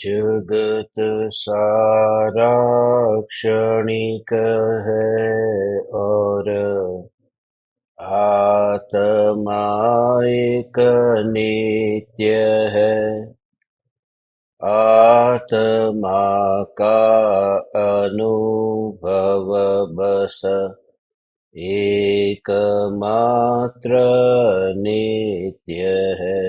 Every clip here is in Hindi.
जगत सारा क्षणिक है और आत्मा एक नित्य है। आत्मा का अनुभव बस एकमात्र नित्य है।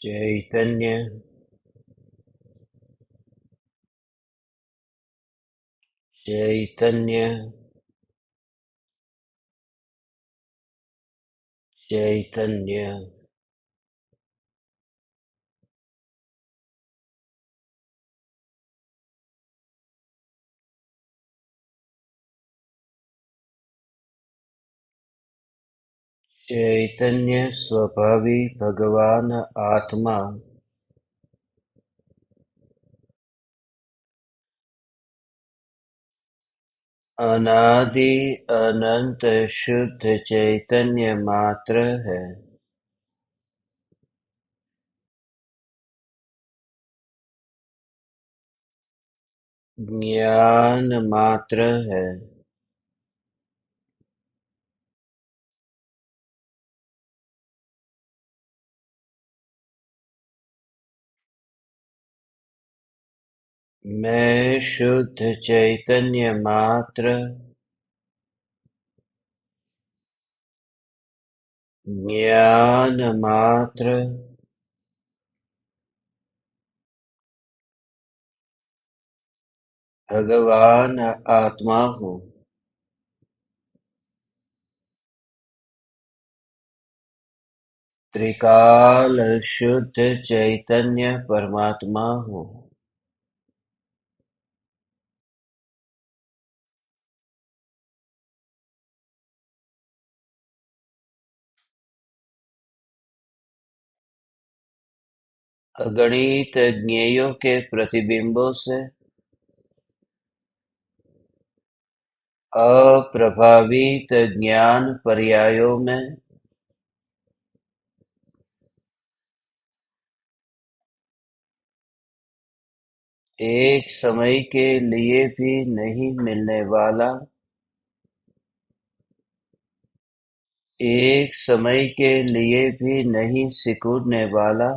चैतन्य चैतन्य चैतन्य चैतन्य स्वभावी भगवान आत्मा अनादि अनंत शुद्ध चैतन्य मात्र है। ज्ञान मात्र है। मैं शुद्ध चैतन्य मात्र, ज्ञान मात्र, भगवान आत्मा हूँ। त्रिकाल शुद्ध चैतन्य परमात्मा हूँ। अगणित ज्ञेयों के प्रतिबिंबों से अप्रभावित ज्ञान पर्यायों में एक समय के लिए भी नहीं मिलने वाला, एक समय के लिए भी नहीं सिकुड़ने वाला,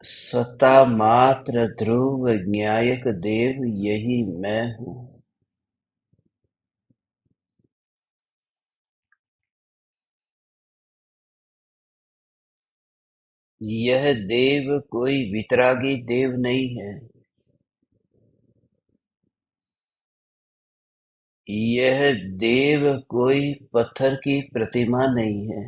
सत्ता मात्र ध्रुव ज्ञायक देव यही मैं हूँ। यह देव कोई वितरागी देव नहीं है। यह देव कोई पत्थर की प्रतिमा नहीं है।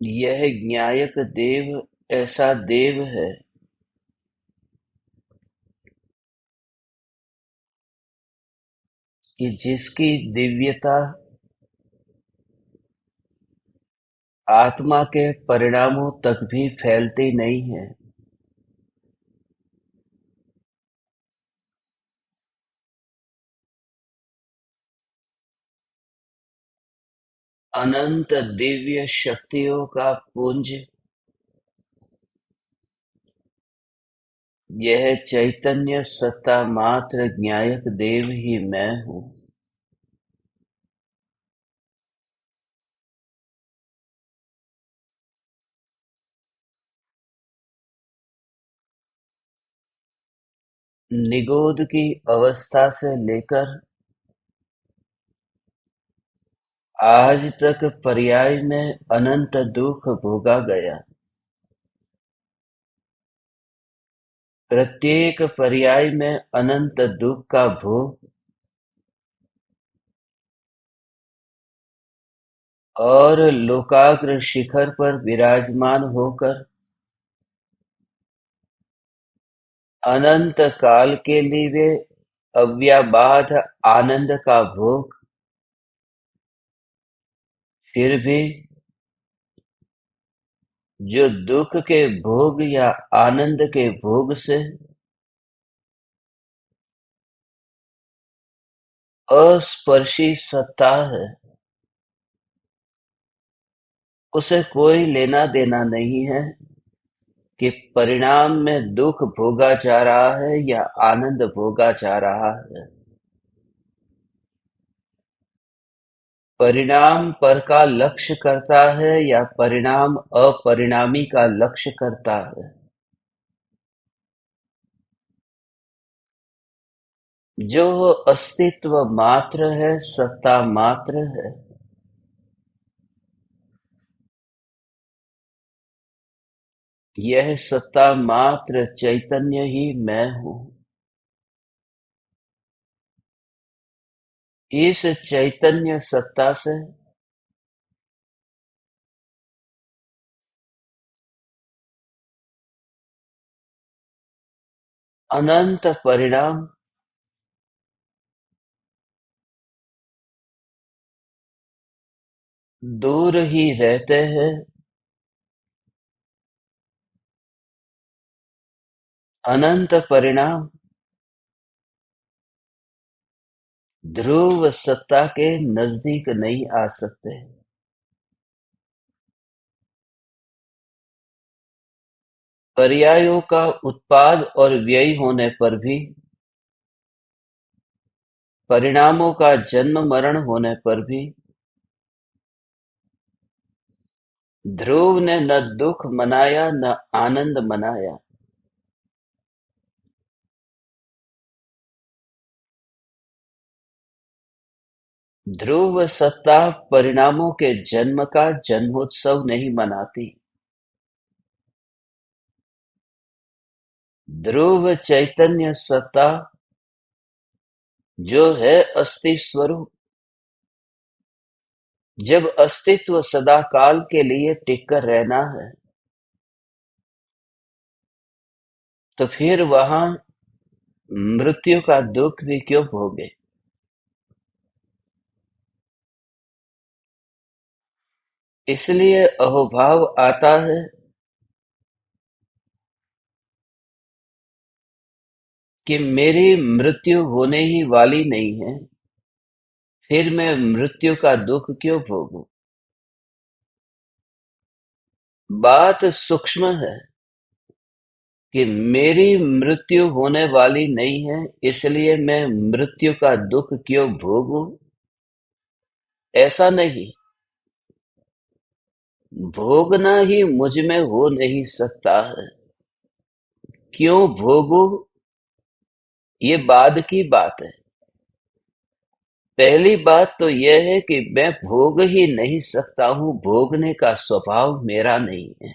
यह ज्ञायक देव ऐसा देव है कि जिसकी दिव्यता आत्मा के परिणामों तक भी फैलती नहीं है। अनंत दिव्य शक्तियों का पुंज यह चैतन्य सत्ता मात्र ज्ञायक देव ही मैं हूँ। निगोद की अवस्था से लेकर आज तक पर्याय में अनंत दुख भोगा गया। प्रत्येक पर्याय में अनंत दुख का भोग और लोकाग्र शिखर पर विराजमान होकर अनंत काल के लिए अव्याबाध आनंद का भोग, फिर भी जो दुख के भोग या आनंद के भोग से अस्पर्शी सत्ता है, उसे कोई लेना देना नहीं है कि परिणाम में दुख भोगा जा रहा है या आनंद भोगा जा रहा है। परिणाम पर का लक्ष्य करता है या परिणाम अपरिणामी का लक्ष्य करता है। जो अस्तित्व मात्र है, सत्ता मात्र है, यह सत्ता मात्र चैतन्य ही मैं हूँ। इस चैतन्य सत्ता से अनंत परिणाम दूर ही रहते हैं। अनंत परिणाम ध्रुव सत्ता के नजदीक नहीं आ सकते। पर्यायों का उत्पाद और व्यय होने पर भी, परिणामों का जन्म मरण होने पर भी ध्रुव ने न दुख मनाया न आनंद मनाया। ध्रुव सत्ता परिणामों के जन्म का जन्मोत्सव नहीं मनाती। ध्रुव चैतन्य सत्ता जो है अस्थि स्वरूप, जब अस्तित्व सदा काल के लिए टिक कर रहना है, तो फिर वहां मृत्यु का दुख भी क्यों भोगे। इसलिए अहोभाव आता है कि मेरी मृत्यु होने ही वाली नहीं है, फिर मैं मृत्यु का दुख क्यों भोगूं। बात सूक्ष्म है कि मेरी मृत्यु होने वाली नहीं है, इसलिए मैं मृत्यु का दुख क्यों भोगूं। ऐसा नहीं, भोगना ही मुझ में हो नहीं सकता है। क्यों भोगूं, ये बाद की बात है। पहली बात तो यह है कि मैं भोग ही नहीं सकता हूं, भोगने का स्वभाव मेरा नहीं है।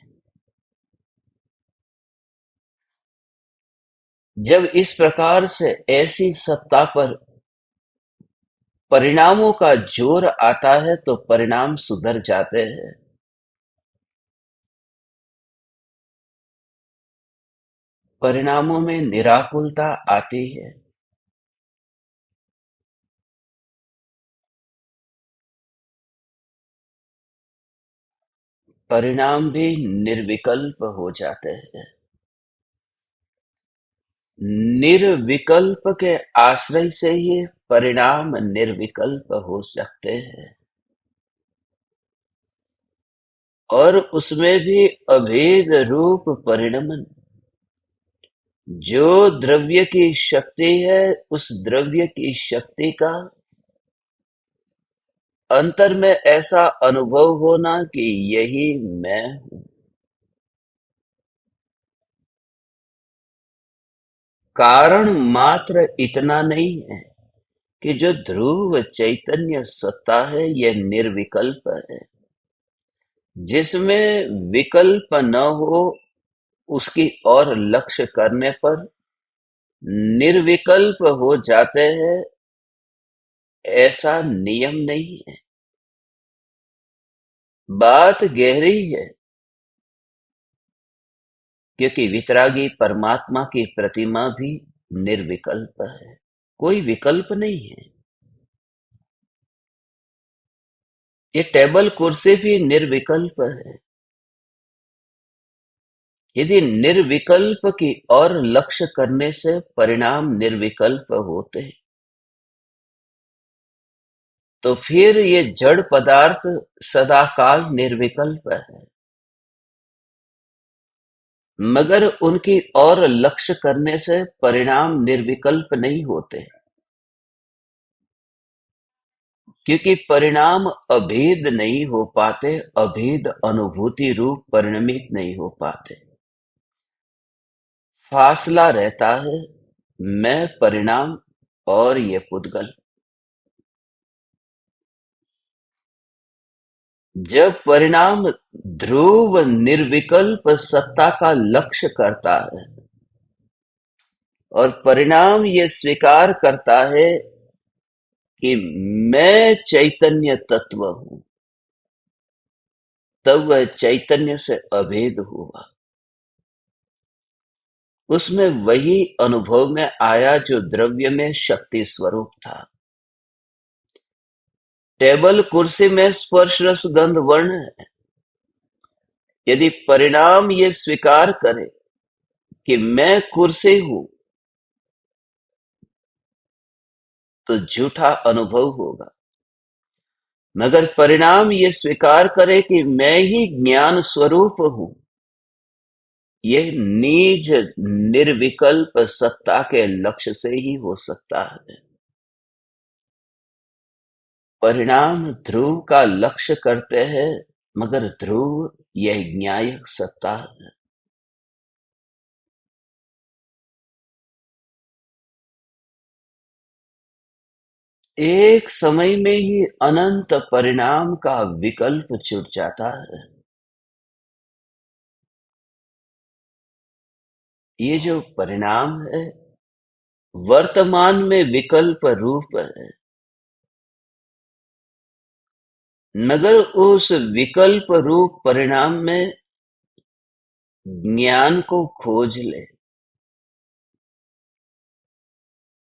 जब इस प्रकार से ऐसी सत्ता पर परिणामों का जोर आता है तो परिणाम सुधर जाते हैं। परिणामों में निराकुलता आती है। परिणाम भी निर्विकल्प हो जाते हैं। निर्विकल्प के आश्रय से ही परिणाम निर्विकल्प हो सकते हैं, और उसमें भी अभेद रूप परिणमन। जो द्रव्य की शक्ति है, उस द्रव्य की शक्ति का अंतर में ऐसा अनुभव होना कि यही मैं हूं। कारण मात्र इतना नहीं है कि जो ध्रुव चैतन्य सत्ता है यह निर्विकल्प है। जिसमें विकल्प न हो उसकी और लक्ष्य करने पर निर्विकल्प हो जाते हैं, ऐसा नियम नहीं है। बात गहरी है, क्योंकि वितरागी परमात्मा की प्रतिमा भी निर्विकल्प है, कोई विकल्प नहीं है। ये टेबल कुर्सी भी निर्विकल्प है। यदि निर्विकल्प की और लक्ष्य करने से परिणाम निर्विकल्प होते तो फिर ये जड़ पदार्थ सदाकाल निर्विकल्प है। मगर उनकी और लक्ष्य करने से परिणाम निर्विकल्प नहीं होते, क्योंकि परिणाम अभेद नहीं हो पाते, अभेद अनुभूति रूप परिणमित नहीं हो पाते। फासला रहता है मैं परिणाम और ये पुद्गल। जब परिणाम ध्रुव निर्विकल्प सत्ता का लक्ष्य करता है और परिणाम ये स्वीकार करता है कि मैं चैतन्य तत्व हूं, तब वह चैतन्य से अभेद हुआ। उसमें वही अनुभव में आया जो द्रव्य में शक्ति स्वरूप था। टेबल कुर्सी में स्पर्श रस गंध वर्ण है। यदि परिणाम ये स्वीकार करे कि मैं कुर्सी हूं, तो झूठा अनुभव होगा। मगर परिणाम ये स्वीकार करे कि मैं ही ज्ञान स्वरूप हूं, यह निज निर्विकल्प सत्ता के लक्ष्य से ही हो सकता है। परिणाम ध्रुव का लक्ष्य करते हैं, मगर ध्रुव यह न्यायिक सत्ता है। एक समय में ही अनंत परिणाम का विकल्प छूट जाता है। ये जो परिणाम है वर्तमान में विकल्प रूप है, मगर उस विकल्प रूप परिणाम में ज्ञान को खोज ले।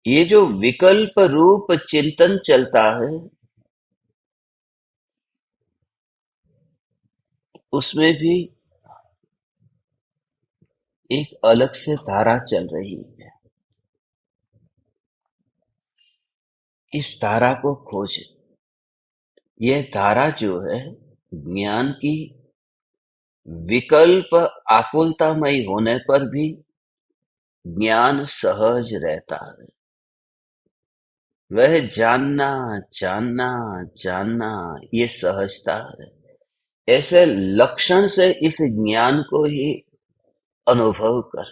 ये जो विकल्प रूप चिंतन चलता है, उसमें भी एक अलग से धारा चल रही है। इस धारा को खोज। यह धारा जो है ज्ञान की, विकल्प आकुलतामय होने पर भी ज्ञान सहज रहता है। वह जानना जानना जानना ये सहजता है। ऐसे लक्षण से इस ज्ञान को ही अनुभव कर।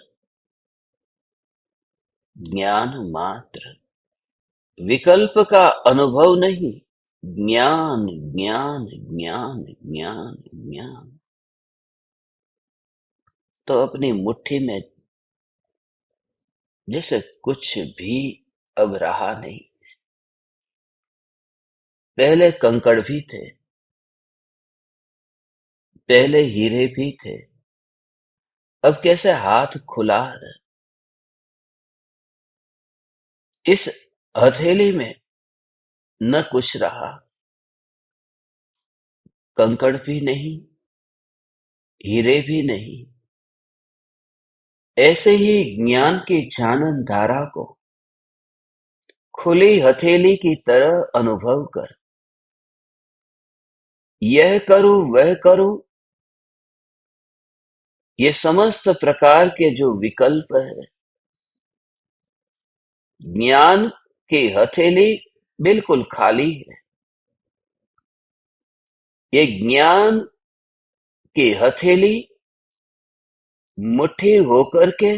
ज्ञान मात्र, विकल्प का अनुभव नहीं। ज्ञान ज्ञान ज्ञान ज्ञान ज्ञान। तो अपनी मुट्ठी में जैसे कुछ भी अब रहा नहीं। पहले कंकड़ भी थे, पहले हीरे भी थे, अब कैसे हाथ खुला है। इस हथेली में न कुछ रहा, कंकड़ भी नहीं, हीरे भी नहीं। ऐसे ही ज्ञान की जानन धारा को खुली हथेली की तरह अनुभव कर। यह करूं वह करूं, ये समस्त प्रकार के जो विकल्प है ज्ञान की हथेली बिल्कुल खाली है। ये ज्ञान की हथेली मुट्ठी होकर के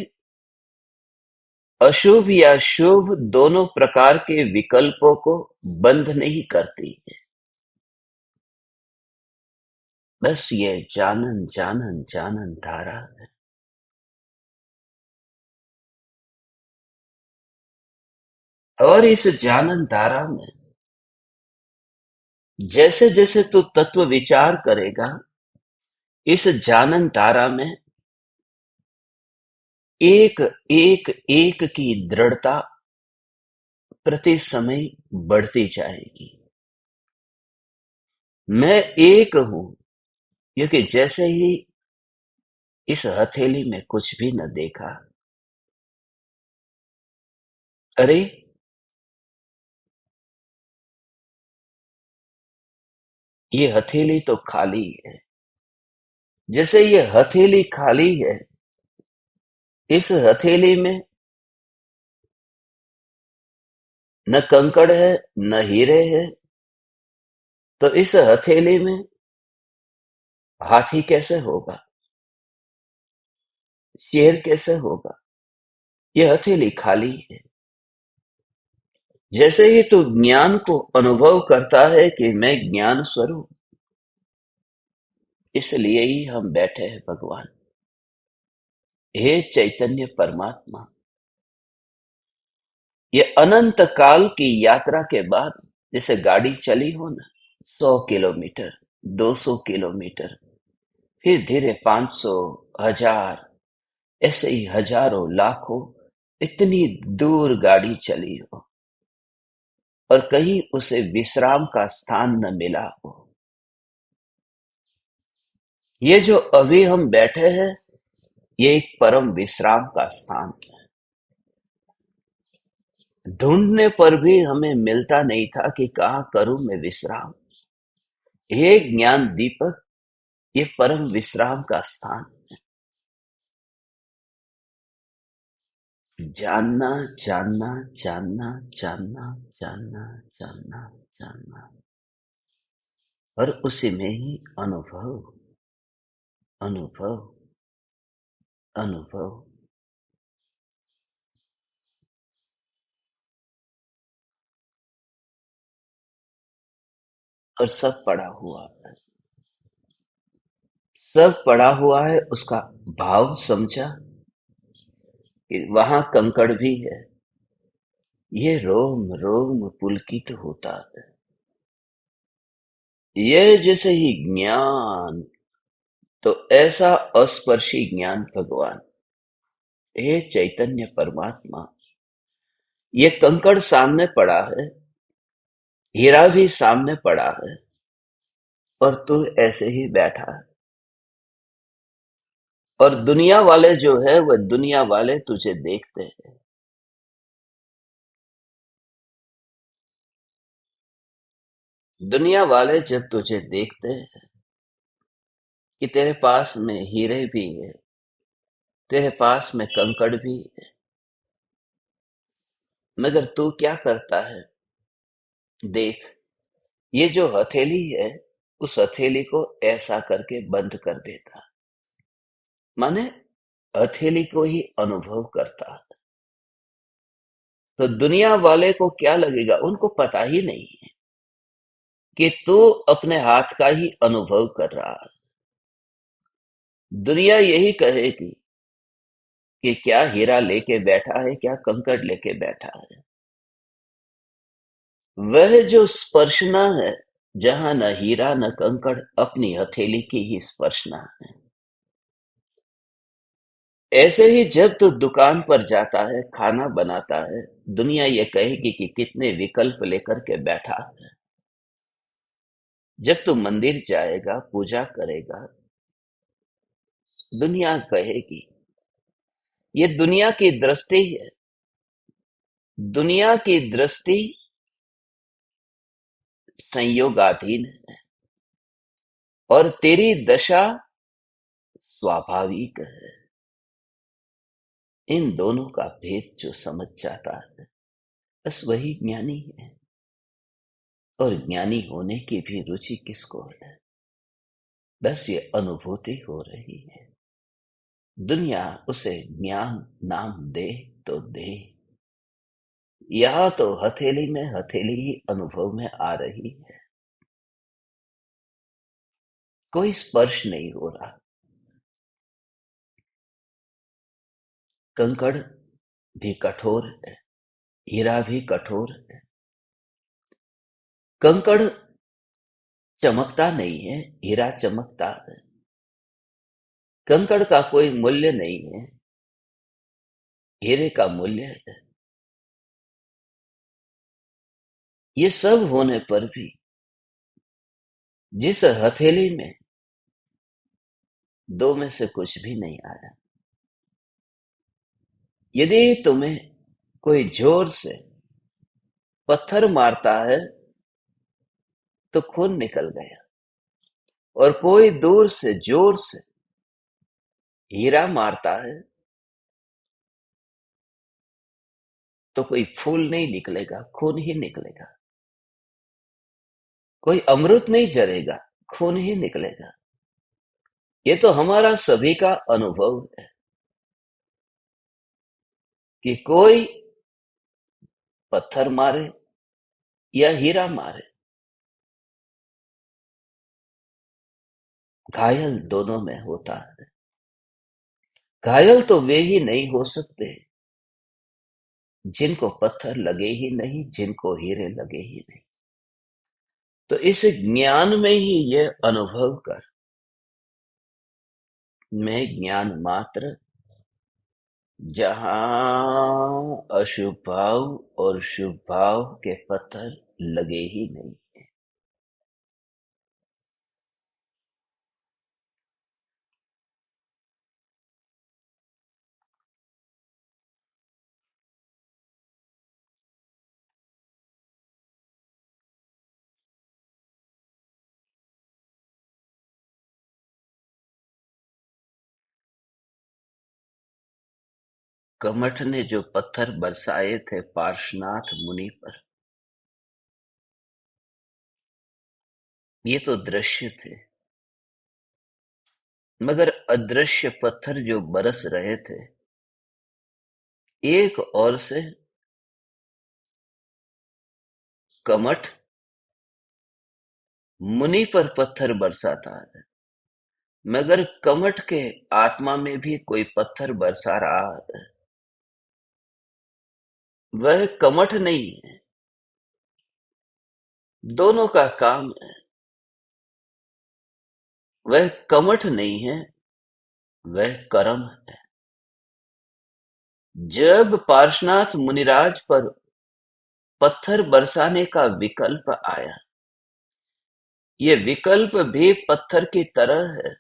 अशुभ या शुभ दोनों प्रकार के विकल्पों को बंद नहीं करती है। बस ये जानन जानन जानन धारा है। और इस जानन धारा में जैसे जैसे तू तत्व विचार करेगा, इस जानन धारा में एक एक एक की दृढ़ता प्रति समय बढ़ती जाएगी। मैं एक हूं, क्योंकि जैसे ही इस हथेली में कुछ भी न देखा, अरे ये हथेली तो खाली है। जैसे ये हथेली खाली है, इस हथेली में न कंकड़ है न हीरे है, तो इस हथेली में हाथी कैसे होगा, शेर कैसे होगा? ये हथेली खाली है। जैसे ही तू ज्ञान को अनुभव करता है कि मैं ज्ञान स्वरूप, इसलिए ही हम बैठे हैं भगवान। हे चैतन्य परमात्मा, ये अनंत काल की यात्रा के बाद जैसे गाड़ी चली हो ना, 100 किलोमीटर, 200 किलोमीटर, फिर धीरे 500, 1000, ऐसे ही हजारों लाखों, इतनी दूर गाड़ी चली हो और कहीं उसे विश्राम का स्थान न मिला हो। ये जो अभी हम बैठे हैं, ये एक परम विश्राम का स्थान है। ढूंढने पर भी हमें मिलता नहीं था कि कहाँ करूं मैं विश्राम। हे ज्ञान दीपक, ये परम विश्राम का स्थान। जानना जानना जानना जानना जानना जानना जानना, और उसी में ही अनुभव अनुभव अनुभव। और सब पड़ा हुआ है, सब पड़ा हुआ है। उसका भाव समझा कि वहां कंकड़ भी है। ये रोम रोम पुलकित होता है। ये जैसे ही ज्ञान, तो ऐसा अस्पर्शी ज्ञान भगवान। हे चैतन्य परमात्मा, ये कंकड़ सामने पड़ा है, हीरा भी सामने पड़ा है, और तू ऐसे ही बैठा है। और दुनिया वाले जो है, वह दुनिया वाले तुझे देखते हैं। दुनिया वाले जब तुझे देखते हैं कि तेरे पास में हीरे भी है, तेरे पास में कंकड़ भी है, मगर तू क्या करता है? देख, ये जो हथेली है, उस हथेली को ऐसा करके बंद कर देता, माने हथेली को ही अनुभव करता। तो दुनिया वाले को क्या लगेगा? उनको पता ही नहीं है कि तू अपने हाथ का ही अनुभव कर रहा है। दुनिया यही कहेगी कि क्या हीरा लेके बैठा है, क्या कंकड़ लेके बैठा है। वह जो स्पर्शना है, जहां न हीरा न कंकड़, अपनी हथेली की ही स्पर्शना है। ऐसे ही जब तू दुकान पर जाता है, खाना बनाता है, दुनिया ये कहेगी कि कितने विकल्प लेकर के बैठा है। जब तू मंदिर जाएगा, पूजा करेगा, दुनिया कहेगी, ये दुनिया की दृष्टि है। दुनिया की दृष्टि संयोगाधीन है, और तेरी दशा स्वाभाविक है। इन दोनों का भेद जो समझ जाता है, बस वही ज्ञानी है। और ज्ञानी होने की भी रुचि किसको है? बस ये अनुभूति हो रही है। दुनिया उसे ज्ञान नाम दे तो दे, यहां तो हथेली में हथेली ही अनुभव में आ रही है। कोई स्पर्श नहीं हो रहा। कंकड़ भी कठोर है, हीरा भी कठोर है। कंकड़ चमकता नहीं है, हीरा चमकता है। कंकड़ का कोई मूल्य नहीं है, हीरे का मूल्य है। ये सब होने पर भी जिस हथेली में दो में से कुछ भी नहीं आया, यदि तुम्हें कोई जोर से पत्थर मारता है तो खून निकल गया, और कोई दूर से जोर से हीरा मारता है तो कोई फूल नहीं निकलेगा, खून ही निकलेगा। कोई अमृत नहीं जरेगा, खून ही निकलेगा। ये तो हमारा सभी का अनुभव है कि कोई पत्थर मारे या हीरा मारे, घायल दोनों में होता है। घायल तो वे ही नहीं हो सकते जिनको पत्थर लगे ही नहीं, जिनको हीरे लगे ही नहीं। तो इस ज्ञान में ही यह अनुभव कर, मैं ज्ञान मात्र, जहां अशुभ भाव और शुभ भाव के पत्थर लगे ही नहीं। कमठ ने जो पत्थर बरसाए थे पार्श्वनाथ मुनि पर, ये तो दृश्य थे, मगर अदृश्य पत्थर जो बरस रहे थे, एक ओर से कमठ मुनि पर पत्थर बरसाता है, मगर कमठ के आत्मा में भी कोई पत्थर बरसा रहा है। वह कमठ नहीं है, दोनों का काम है। वह कमठ नहीं है, वह कर्म है। जब पार्श्वनाथ मुनिराज पर पत्थर बरसाने का विकल्प आया, ये विकल्प भी पत्थर की तरह है,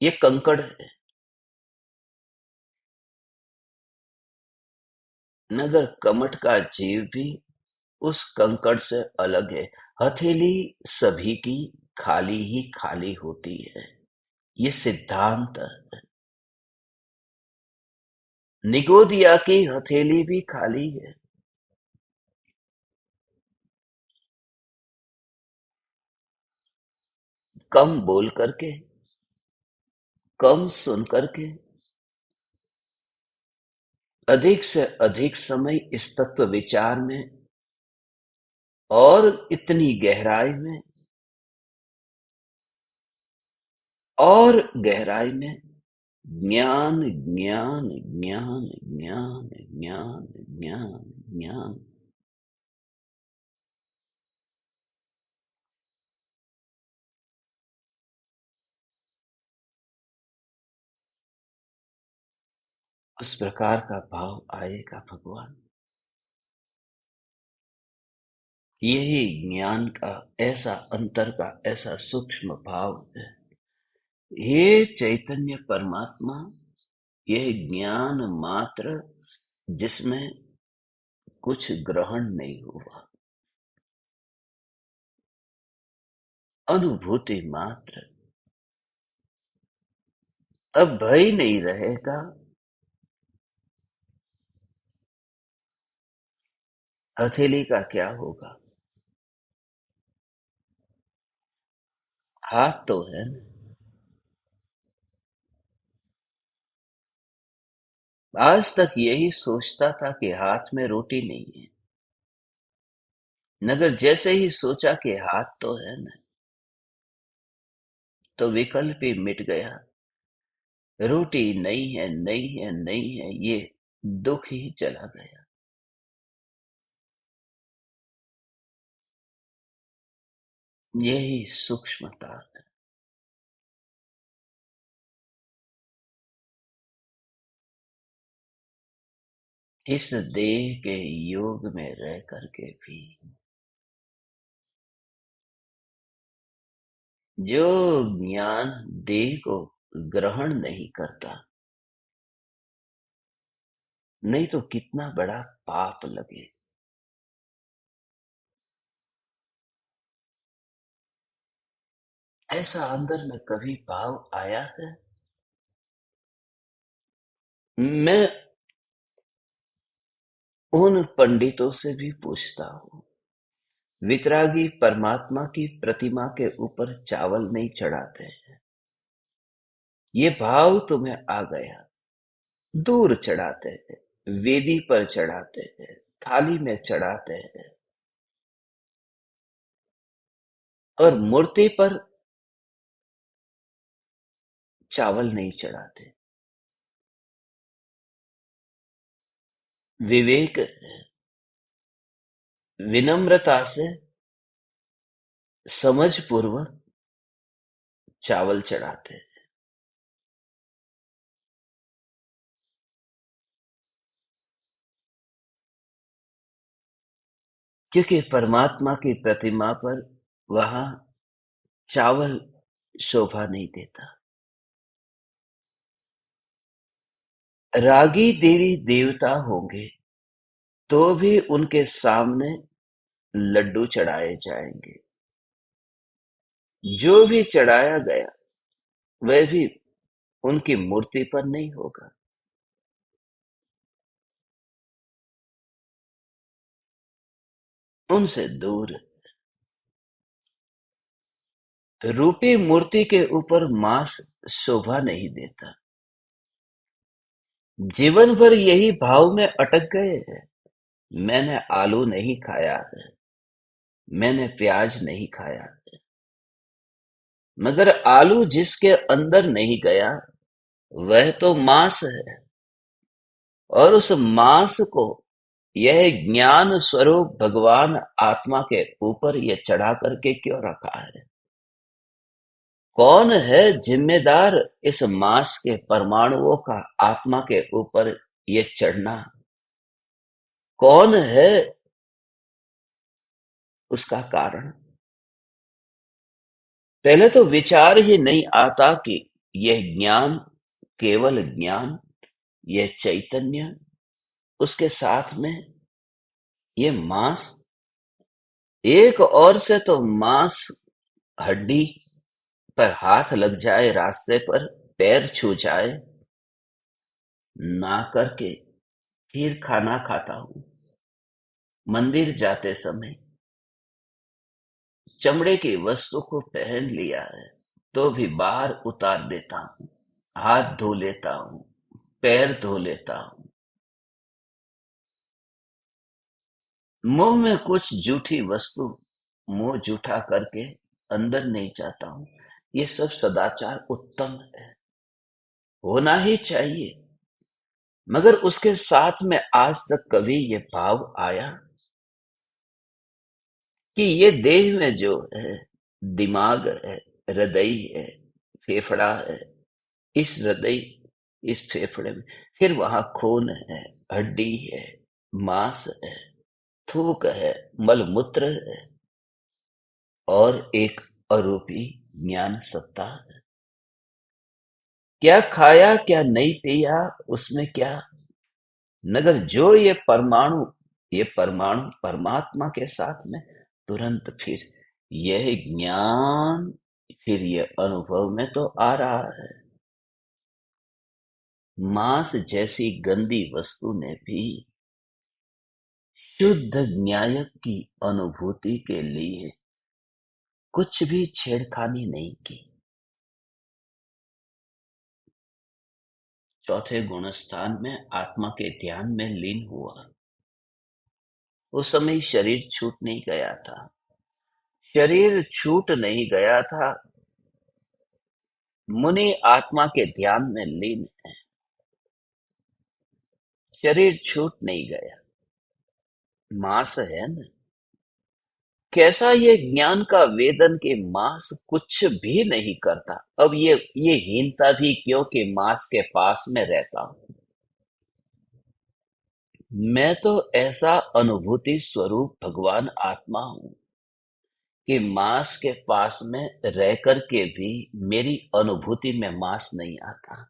ये कंकड़ है। मगर कमठ का जीव भी उस कंकड़ से अलग है। हथेली सभी की खाली ही खाली होती है, ये सिद्धांत है। निगोदिया की हथेली भी खाली है। कम बोल करके, कम सुन करके, अधिक से अधिक समय इस तत्व विचार में और इतनी गहराई में और गहराई में ज्ञान ज्ञान ज्ञान ज्ञान ज्ञान ज्ञान ज्ञान। उस प्रकार का भाव आएगा भगवान। यही ज्ञान का ऐसा अंतर का ऐसा सूक्ष्म भाव है। ये चैतन्य परमात्मा, यह ज्ञान मात्र जिसमें कुछ ग्रहण नहीं हुआ, अनुभूति मात्र। अब भय नहीं रहेगा, हथेली का क्या होगा? हाथ तो है ना। आज तक यही सोचता था कि हाथ में रोटी नहीं है, मगर जैसे ही सोचा कि हाथ तो है ना, तो विकल्प ही मिट गया। रोटी नहीं है, नहीं है, नहीं है, ये दुख ही चला गया। यही सूक्ष्मता है। इस देह के योग में रह करके भी जो ज्ञान देह को ग्रहण नहीं करता, नहीं तो कितना बड़ा पाप लगे। ऐसा अंदर में कभी भाव आया है? मैं उन पंडितों से भी पूछता हूँ, वितरागी परमात्मा की प्रतिमा के ऊपर चावल नहीं चढ़ाते हैं, ये भाव तुम्हें आ गया, दूर चढ़ाते हैं, वेदी पर चढ़ाते हैं, थाली में चढ़ाते हैं, और मूर्ति पर चावल नहीं चढ़ाते। विवेक, विनम्रता से, समझ पूर्वक चावल चढ़ाते हैं। क्योंकि परमात्मा की प्रतिमा पर वहां चावल शोभा नहीं देता। रागी देवी देवता होंगे तो भी उनके सामने लड्डू चढ़ाए जाएंगे। जो भी चढ़ाया गया वह भी उनकी मूर्ति पर नहीं होगा। उनसे दूर। रूपी मूर्ति के ऊपर मांस शोभा नहीं देता। जीवन भर यही भाव में अटक गए हैं। मैंने आलू नहीं खाया है, मैंने प्याज नहीं खाया है, मगर आलू जिसके अंदर नहीं गया वह तो मांस है। और उस मांस को यह ज्ञान स्वरूप भगवान आत्मा के ऊपर यह चढ़ा करके क्यों रखा है? कौन है जिम्मेदार इस मांस के परमाणुओं का आत्मा के ऊपर ये चढ़ना? कौन है उसका कारण? पहले तो विचार ही नहीं आता कि यह ज्ञान केवल ज्ञान, यह चैतन्य, उसके साथ में ये मांस। एक ओर से तो मांस हड्डी पर हाथ लग जाए, रास्ते पर पैर छू जाए, ना करके फिर खाना खाता हूं। मंदिर जाते समय चमड़े की वस्तु को पहन लिया है तो भी बाहर उतार देता हूं, हाथ धो लेता हूं, पैर धो लेता हूं। मुंह में कुछ जूठी वस्तु मुंह जूठा करके अंदर नहीं जाता हूं। ये सब सदाचार उत्तम है, होना ही चाहिए। मगर उसके साथ में आज तक कभी ये भाव आया कि ये देह में जो है, दिमाग है, हृदय है, फेफड़ा है, इस हृदय, इस फेफड़े में फिर वहां खून है, हड्डी है, मांस है, थूक है, मलमूत्र है, और एक अरूपी ज्ञान सत्ता है। क्या खाया क्या नहीं पिया उसमें क्या, मगर जो ये परमाणु परमात्मा के साथ में तुरंत फिर यह ज्ञान, फिर ये अनुभव में तो आ रहा है। मांस जैसी गंदी वस्तु ने भी शुद्ध न्याय की अनुभूति के लिए कुछ भी छेड़खानी नहीं की। चौथे गुणस्थान में आत्मा के ध्यान में लीन हुआ। उस समय शरीर छूट नहीं गया था। शरीर छूट नहीं गया था। मुनि आत्मा के ध्यान में लीन है। शरीर छूट नहीं गया। मांस है न। कैसा ये ज्ञान का वेदन के मांस कुछ भी नहीं करता। अब ये हीनता भी क्यों कि मांस के पास में रहता हूं। मैं तो ऐसा अनुभूति स्वरूप भगवान आत्मा हूं कि मांस के पास में रह कर के भी मेरी अनुभूति में मांस नहीं आता।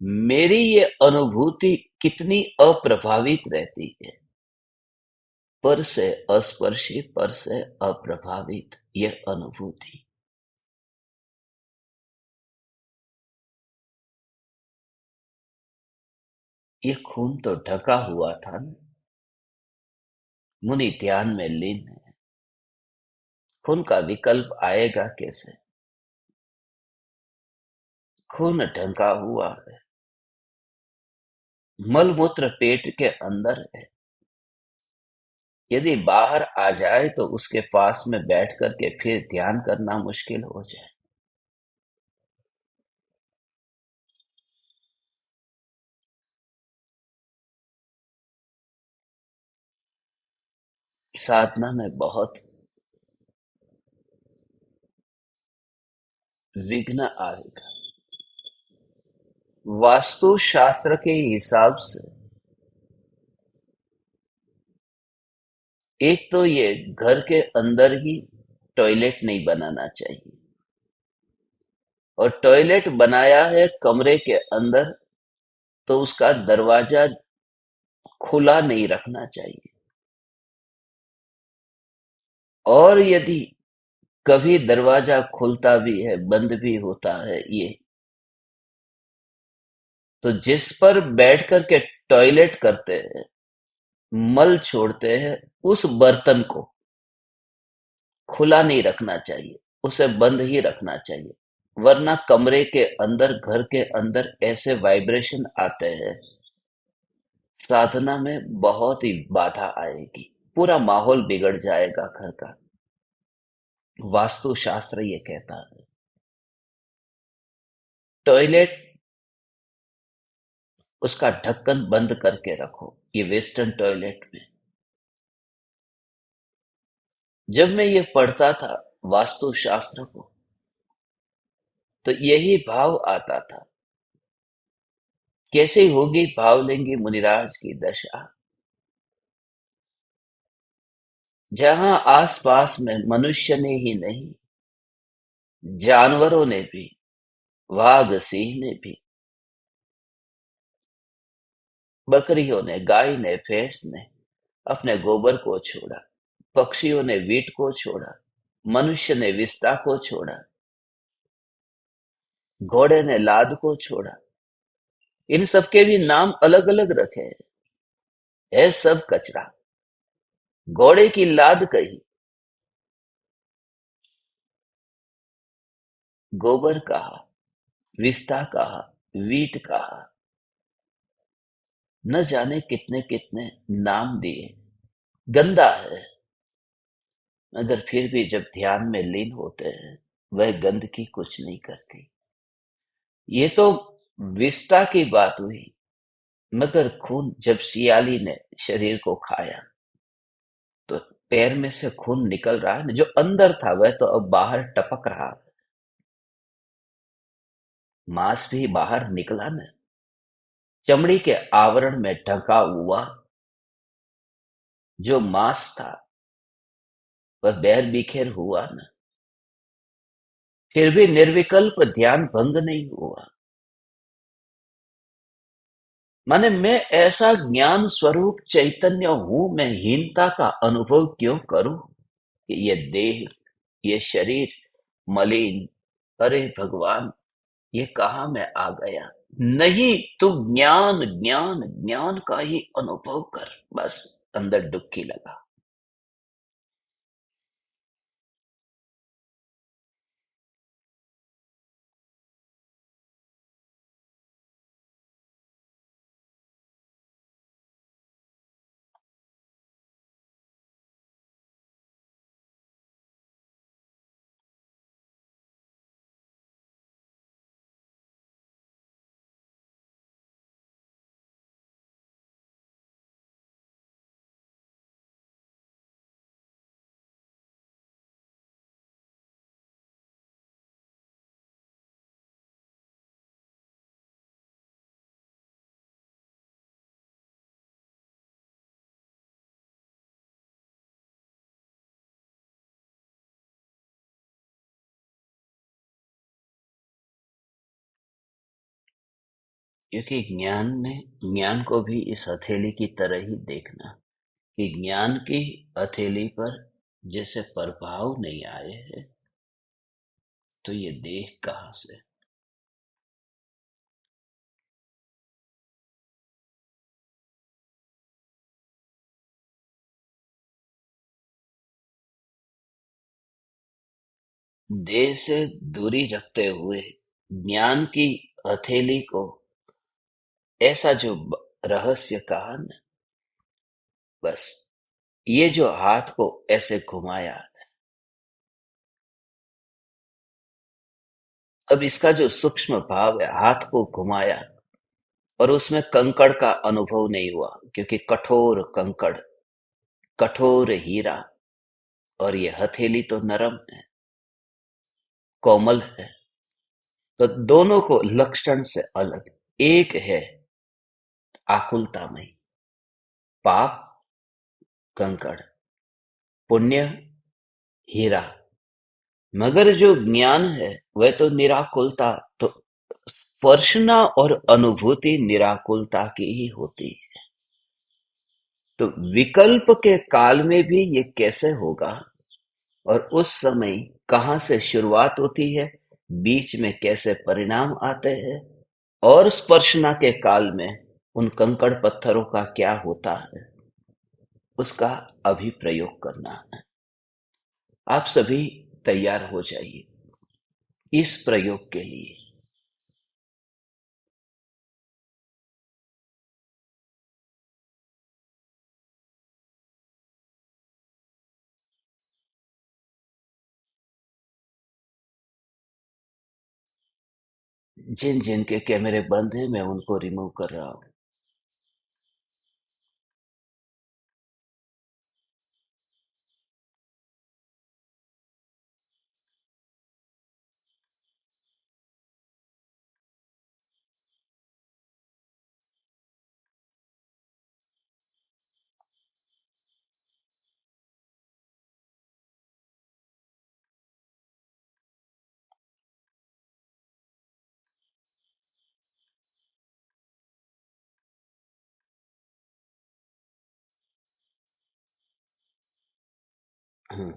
मेरी ये अनुभूति कितनी अप्रभावित रहती है। पर से अस्पर्शी, पर से अप्रभावित यह अनुभूति। ये खून तो ढका हुआ था न। मुनि ध्यान में लीन है। खून का विकल्प आएगा कैसे। खून ढका हुआ है। मलमूत्र पेट के अंदर है। यदि बाहर आ जाए तो उसके पास में बैठ करके फिर ध्यान करना मुश्किल हो जाए। साधना में बहुत विघ्न आएगा। वास्तु शास्त्र के हिसाब से एक तो ये घर के अंदर ही टॉयलेट नहीं बनाना चाहिए, और टॉयलेट बनाया है कमरे के अंदर तो उसका दरवाजा खुला नहीं रखना चाहिए। और यदि कभी दरवाजा खुलता भी है, बंद भी होता है ये, तो जिस पर बैठ करके टॉयलेट करते हैं, मल छोड़ते हैं, उस बर्तन को खुला नहीं रखना चाहिए, उसे बंद ही रखना चाहिए। वरना कमरे के अंदर, घर के अंदर ऐसे वाइब्रेशन आते हैं, साधना में बहुत ही बाधा आएगी, पूरा माहौल बिगड़ जाएगा घर का। वास्तु शास्त्र ये कहता है टॉयलेट उसका ढक्कन बंद करके रखो। ये वेस्टर्न टॉयलेट में जब मैं ये पढ़ता था वास्तु शास्त्र को, तो यही भाव आता था। कैसे होगी भावलिंगी मुनिराज की दशा, जहां आसपास में मनुष्य ने ही नहीं, जानवरों ने भी, वाघ सिंह ने भी, बकरियों ने, गाय ने, भैंस ने अपने गोबर को छोड़ा, पक्षियों ने वीट को छोड़ा, मनुष्य ने विस्ता को छोड़ा, घोड़े ने लाद को छोड़ा। इन सबके भी नाम अलग अलग रखे हैं। है सब कचरा। घोड़े की लाद कही, गोबर कहा, विस्ता कहा, वीट कहा, न जाने कितने कितने नाम दिए। गंदा है, मगर फिर भी जब ध्यान में लीन होते हैं, वह गंदगी कुछ नहीं करती। ये तो विस्ता की बात हुई, मगर खून जब सियाली ने शरीर को खाया तो पैर में से खून निकल रहा है, जो अंदर था वह तो अब बाहर टपक रहा है। मांस भी बाहर निकला न। चमड़ी के आवरण में ढका हुआ जो मांस था वह बैर बिखेर हुआ न। फिर भी निर्विकल्प ध्यान भंग नहीं हुआ। माने मैं ऐसा ज्ञान स्वरूप चैतन्य हूं, मैं हीनता का अनुभव क्यों करूं कि ये देह, ये शरीर मलिन, अरे भगवान ये कहां मैं आ गया। नहीं, तू ज्ञान ज्ञान ज्ञान का ही अनुभव कर, बस अंदर डुबकी लगा। क्योंकि ज्ञान को भी इस हथेली की तरह ही देखना, कि ज्ञान की हथेली पर जैसे प्रभाव नहीं आए हैं, तो ये देह कहाँ से। देह से दूरी रखते हुए ज्ञान की हथेली को, ऐसा जो रहस्य कहा न, बस ये जो हाथ को ऐसे घुमाया, अब इसका जो सूक्ष्म भाव है, हाथ को घुमाया और उसमें कंकड़ का अनुभव नहीं हुआ, क्योंकि कठोर कंकड़, कठोर हीरा, और ये हथेली तो नरम है, कोमल है। तो दोनों को लक्षण से अलग, एक है आकुलतामय, पाप कंकड़, पुण्य हीरा, मगर जो ज्ञान है वह तो निराकुलता, तो स्पर्शना और अनुभूति निराकुलता की ही होती है। तो विकल्प के काल में भी ये कैसे होगा, और उस समय कहाँ से शुरुआत होती है, बीच में कैसे परिणाम आते हैं, और स्पर्शना के काल में उन कंकड़ पत्थरों का क्या होता है, उसका अभी प्रयोग करना है। आप सभी तैयार हो जाइए इस प्रयोग के लिए। जिन जिन के कैमरे बंद हैं, मैं उनको रिमूव कर रहा हूं। हम्म,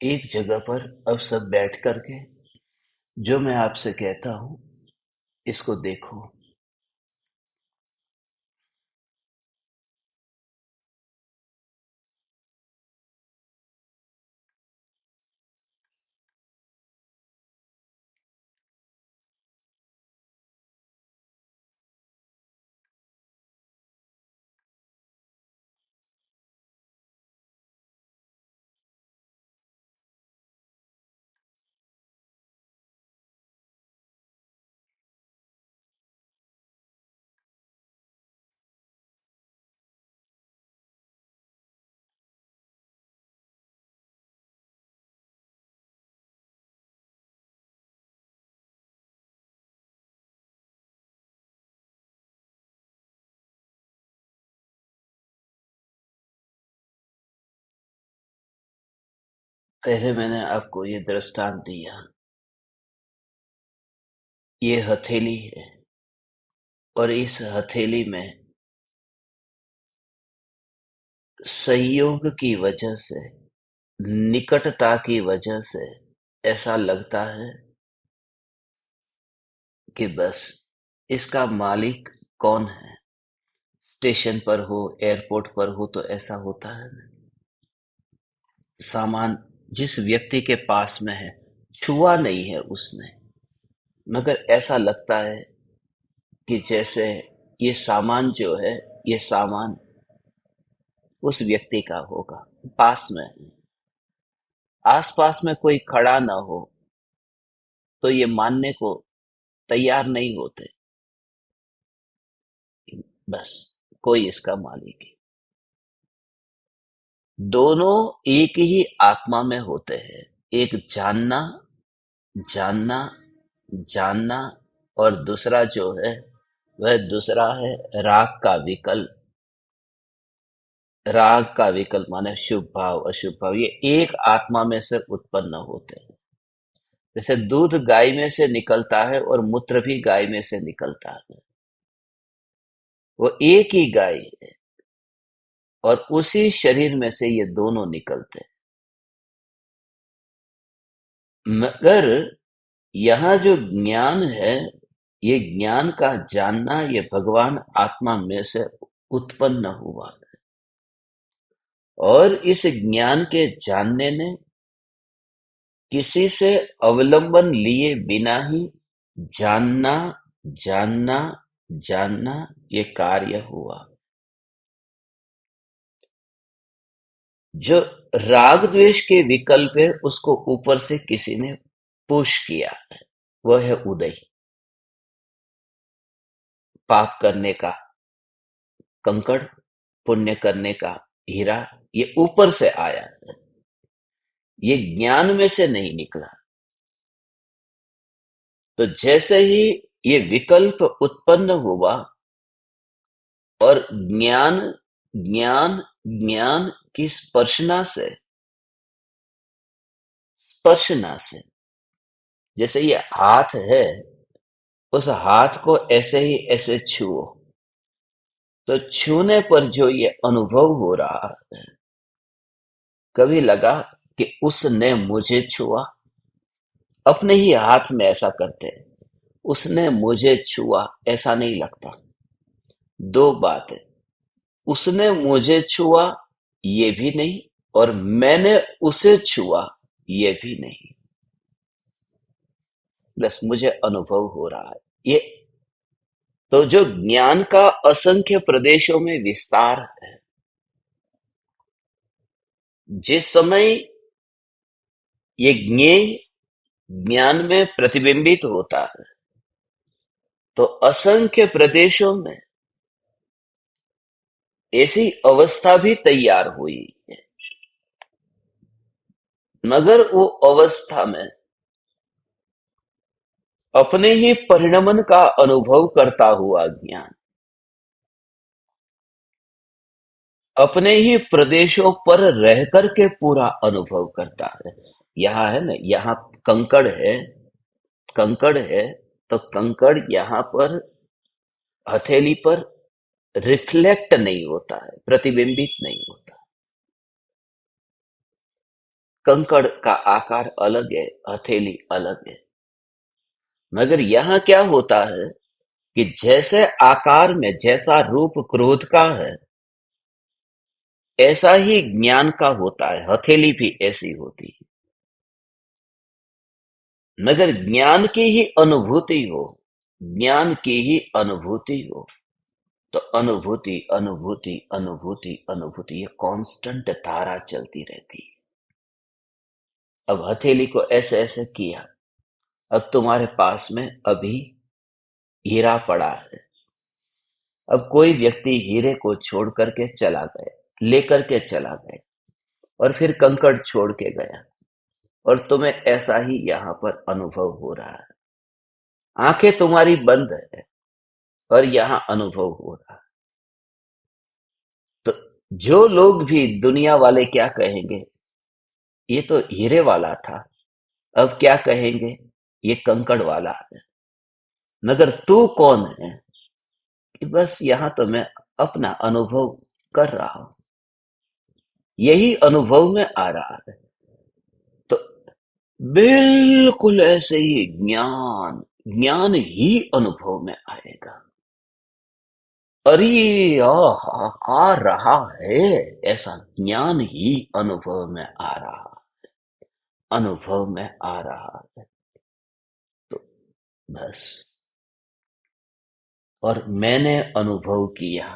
एक जगह पर अब सब बैठ करके जो मैं आपसे कहता हूं, इसको देखो। पहले मैंने आपको ये दृष्टांत दिया, ये हथेली है और इस हथेली में संयोग की वजह से, निकटता की वजह से ऐसा लगता है कि बस इसका मालिक कौन है। स्टेशन पर हो, एयरपोर्ट पर हो तो ऐसा होता है ना। सामान जिस व्यक्ति के पास में है, छुआ नहीं है उसने, मगर ऐसा लगता है कि जैसे ये सामान जो है, ये सामान उस व्यक्ति का होगा, पास में है। आसपास में कोई खड़ा ना हो तो ये मानने को तैयार नहीं होते, बस कोई इसका मालिक है। दोनों एक ही आत्मा में होते हैं। एक जानना, जानना, जानना, और दूसरा जो है वह दूसरा है राग का विकल्प। राग का विकल्प माने शुभ भाव अशुभ भाव, ये एक आत्मा में से उत्पन्न होते हैं। जैसे दूध गाय में से निकलता है और मूत्र भी गाय में से निकलता है, वो एक ही गाय है और उसी शरीर में से ये दोनों निकलते हैं। मगर यहाँ जो ज्ञान है, ये ज्ञान का जानना, ये भगवान आत्मा में से उत्पन्न हुआ है। और इस ज्ञान के जानने ने किसी से अवलंबन लिए बिना ही जानना, जानना, जानना, ये कार्य हुआ। जो राग द्वेष के विकल्प है उसको ऊपर से किसी ने पुश किया है, वह है उदय। पाप करने का कंकड़, पुण्य करने का हीरा, ये ऊपर से आया है, ये ज्ञान में से नहीं निकला। तो जैसे ही ये विकल्प उत्पन्न हुआ और ज्ञान, ज्ञान, ज्ञान की स्पर्शना से, जैसे ये हाथ है, उस हाथ को ऐसे ही ऐसे छुओ, तो छूने पर जो ये अनुभव हो रहा है, कभी लगा कि उसने मुझे छुआ? अपने ही हाथ में ऐसा करते हैं, उसने मुझे छुआ ऐसा नहीं लगता। दो बात है, उसने मुझे छुआ ये भी नहीं, और मैंने उसे छुआ ये भी नहीं, बस मुझे अनुभव हो रहा है ये। तो जो ज्ञान का असंख्य प्रदेशों में विस्तार है, जिस समय ये ज्ञेय ज्ञान में प्रतिबिंबित होता है, तो असंख्य प्रदेशों में ऐसी अवस्था भी तैयार हुई है, मगर वो अवस्था में अपने ही परिणमन का अनुभव करता हुआ ज्ञान अपने ही प्रदेशों पर रह करके पूरा अनुभव करता है। यहाँ है ना, यहाँ कंकड़ है, कंकड़ है, तो कंकड़ यहाँ पर हथेली पर रिफ्लेक्ट नहीं होता है, प्रतिबिंबित नहीं होता। कंकड़ का आकार अलग है, हथेली अलग है। मगर यहाँ क्या होता है कि जैसे आकार में जैसा रूप क्रोध का है, ऐसा ही ज्ञान का होता है, हथेली भी ऐसी होती है। मगर ज्ञान की ही अनुभूति हो, ज्ञान की ही अनुभूति हो, तो अनुभूति, अनुभूति, अनुभूति, अनुभूति, ये कांस्टेंट धारा चलती रहती है। अब हथेली को ऐसे ऐसे किया, अब तुम्हारे पास में अभी हीरा पड़ा है। अब कोई व्यक्ति हीरे को छोड़ करके चला गया, लेकर के चला गया, और फिर कंकड़ छोड़ के गया, और तुम्हें ऐसा ही यहां पर अनुभव हो रहा है। आंखें तुम्हारी बंद है और यहां अनुभव हो रहा है। तो जो लोग भी दुनिया वाले क्या कहेंगे ये तो हीरे वाला था, अब क्या कहेंगे, ये कंकड़ वाला है। मगर तू कौन है कि बस यहां तो मैं अपना अनुभव कर रहा हूं, यही अनुभव में आ रहा है। तो बिल्कुल ऐसे ही ज्ञान, ज्ञान ही अनुभव में आएगा। अरे आ रहा है, ऐसा ज्ञान ही अनुभव में आ रहा, अनुभव में आ रहा है। तो बस, और मैंने अनुभव किया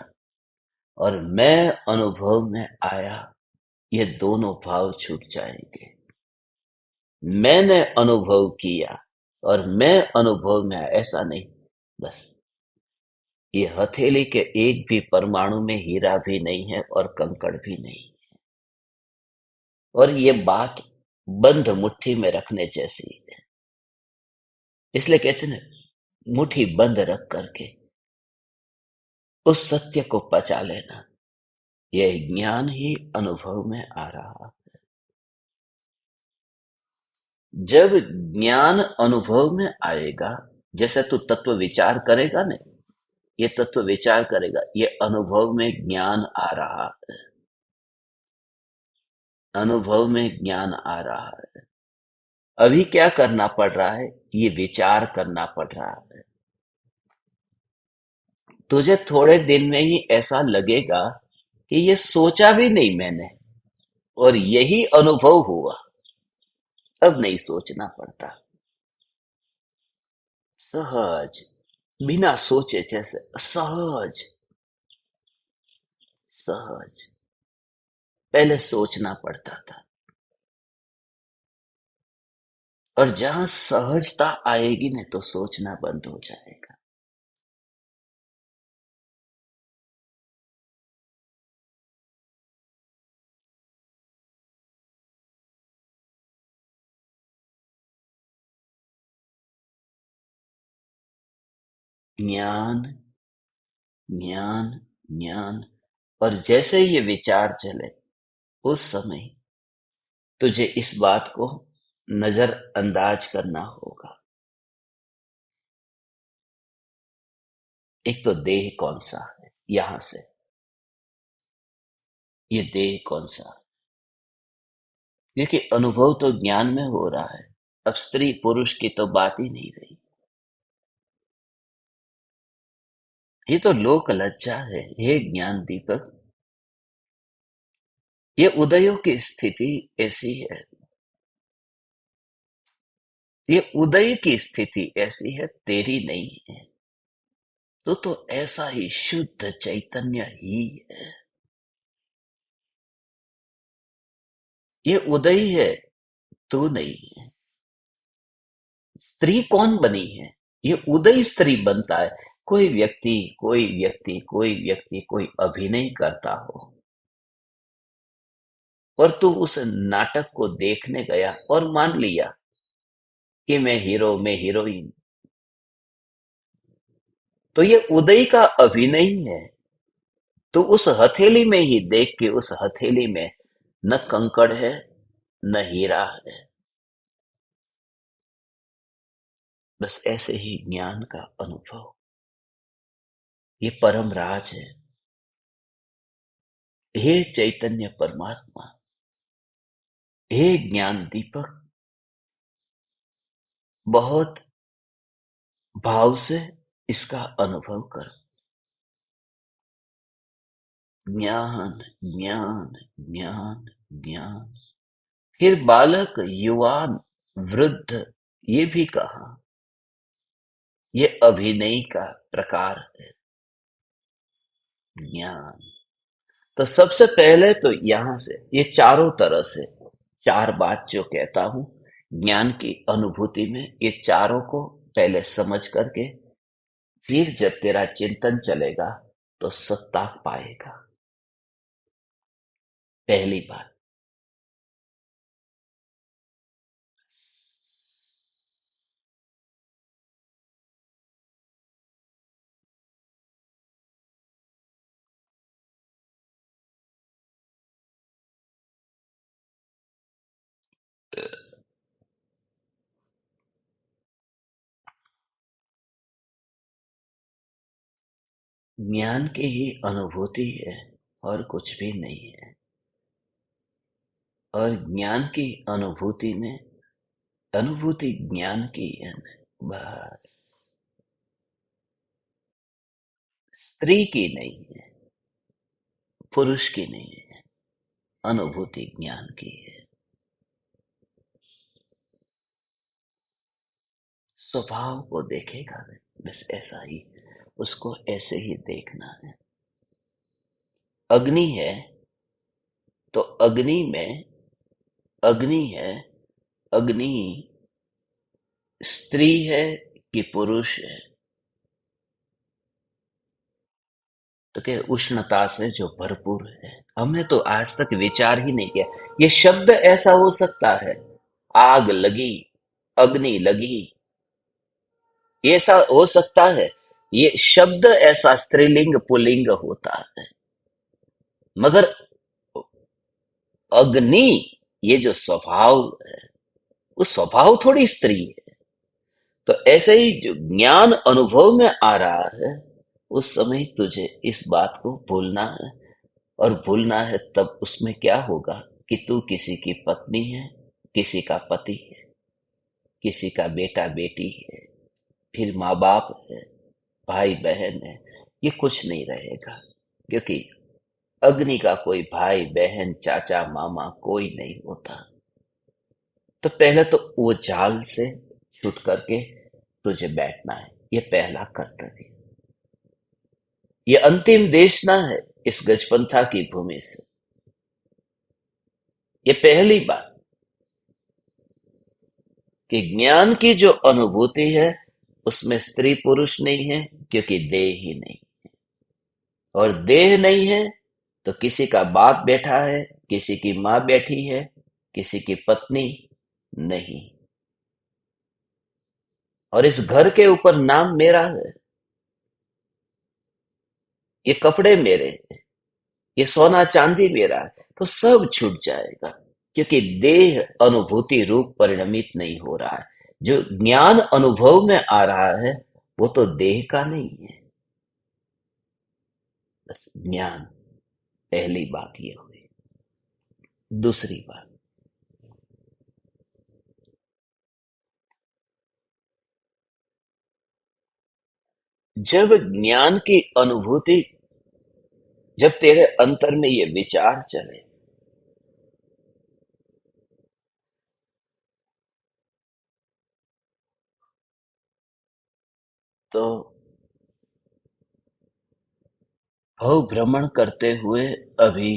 और मैं अनुभव में आया, ये दोनों भाव छूट जाएंगे। मैंने अनुभव किया और मैं अनुभव में आया, ऐसा नहीं। बस, ये हथेली के एक भी परमाणु में हीरा भी नहीं है और कंकड़ भी नहीं, और ये बात बंद मुट्ठी में रखने जैसी है। इसलिए कहते हैं ना, मुट्ठी बंद रख करके उस सत्य को पचा लेना, यह ज्ञान ही अनुभव में आ रहा। जब ज्ञान अनुभव में आएगा, जैसे तू तत्व विचार करेगा ना, ये तत्व विचार करेगा, ये अनुभव में ज्ञान आ रहा है, अनुभव में ज्ञान आ रहा है। अभी क्या करना पड़ रहा है, ये विचार करना पड़ रहा है। तुझे थोड़े दिन में ही ऐसा लगेगा कि ये सोचा भी नहीं मैंने, और यही अनुभव हुआ। अब नहीं सोचना पड़ता, सहज, बिना सोचे, जैसे सहज, सहज। पहले सोचना पड़ता था, और जहां सहजता आएगी ना, तो सोचना बंद हो जाएगा। ज्ञान, ज्ञान, ज्ञान। और जैसे ये विचार चले, उस समय तुझे इस बात को नजरअंदाज करना होगा। एक तो देह कौन सा है, यहां से, ये देह कौन सा है, क्योंकि अनुभव तो ज्ञान में हो रहा है। अब स्त्री पुरुष की तो बात ही नहीं रही। ये तो लोक लज्जा है, हे ज्ञान दीपक। ये उदयों की स्थिति ऐसी है, ये उदय की स्थिति ऐसी है, तेरी नहीं है। तो ऐसा ही शुद्ध चैतन्य ही है। ये उदय है, तू नहीं है। स्त्री कौन बनी है, ये उदय स्त्री बनता है। कोई व्यक्ति, कोई व्यक्ति, कोई व्यक्ति कोई अभिनय करता हो, और तू उस नाटक को देखने गया और मान लिया कि मैं हीरो, मैं हीरोइन, तो ये उदय का अभिनय है। तो उस हथेली में ही देख के, उस हथेली में न कंकड़ है, न हीरा है। बस ऐसे ही ज्ञान का अनुभव, ये परम राज है। हे चैतन्य परमात्मा, हे ज्ञान दीपक, बहुत भाव से इसका अनुभव कर। ज्ञान, ज्ञान, ज्ञान, ज्ञान। फिर बालक, युवान, वृद्ध, ये भी कहा, ये अभिनय का प्रकार है ज्ञान। तो सबसे पहले तो यहां से, ये चारों तरह से, चार बात जो कहता हूं ज्ञान की अनुभूति में, ये चारों को पहले समझ करके, फिर जब तेरा चिंतन चलेगा तो सत्ता पाएगा। पहली बात। ज्ञान की ही अनुभूति है और कुछ भी नहीं है। और ज्ञान की अनुभूति में अनुभूति ज्ञान की है ना, बस। स्त्री की नहीं है, पुरुष की नहीं है, अनुभूति ज्ञान की है। स्वभाव को देखेगा नहीं, बस ऐसा ही, उसको ऐसे ही देखना है। अग्नि है तो अग्नि में अग्नि है, अग्नि स्त्री है कि पुरुष है? तो क्या उष्णता से जो भरपूर है। हमने तो आज तक विचार ही नहीं किया ये शब्द ऐसा हो सकता है। आग लगी, अग्नि लगी, ये ऐसा हो सकता है? ये शब्द ऐसा स्त्रीलिंग पुल्लिंग होता है, मगर अग्नि, ये जो स्वभाव है, वो स्वभाव थोड़ी स्त्री है। तो ऐसे ही जो ज्ञान अनुभव में आ रहा है, उस समय तुझे इस बात को भूलना है। और भूलना है तब उसमें क्या होगा कि तू किसी की पत्नी है, किसी का पति है, किसी का बेटा बेटी है, फिर माँ बाप है, भाई बहन है। ये कुछ नहीं रहेगा, क्योंकि अग्नि का कोई भाई बहन चाचा मामा कोई नहीं होता। तो पहले तो वो जाल से छूट करके तुझे बैठना है, ये पहला कर्तव्य। ये अंतिम देशना है इस गजपंथा की भूमि से। ये पहली बात कि ज्ञान की जो अनुभूति है उसमें स्त्री पुरुष नहीं है, क्योंकि देह ही नहीं। और देह नहीं है तो किसी का बाप बैठा है, किसी की माँ बैठी है, किसी की पत्नी नहीं। और इस घर के ऊपर नाम मेरा है, ये कपड़े मेरे हैं, ये सोना चांदी मेरा है, तो सब छूट जाएगा, क्योंकि देह अनुभूति रूप परिणमित नहीं हो रहा है। जो ज्ञान अनुभव में आ रहा है वो तो देह का नहीं है। बस ज्ञान, पहली बात ये हुई। दूसरी बात, जब ज्ञान की अनुभूति, जब तेरे अंतर में ये विचार चले, तो भव भ्रमण करते हुए अभी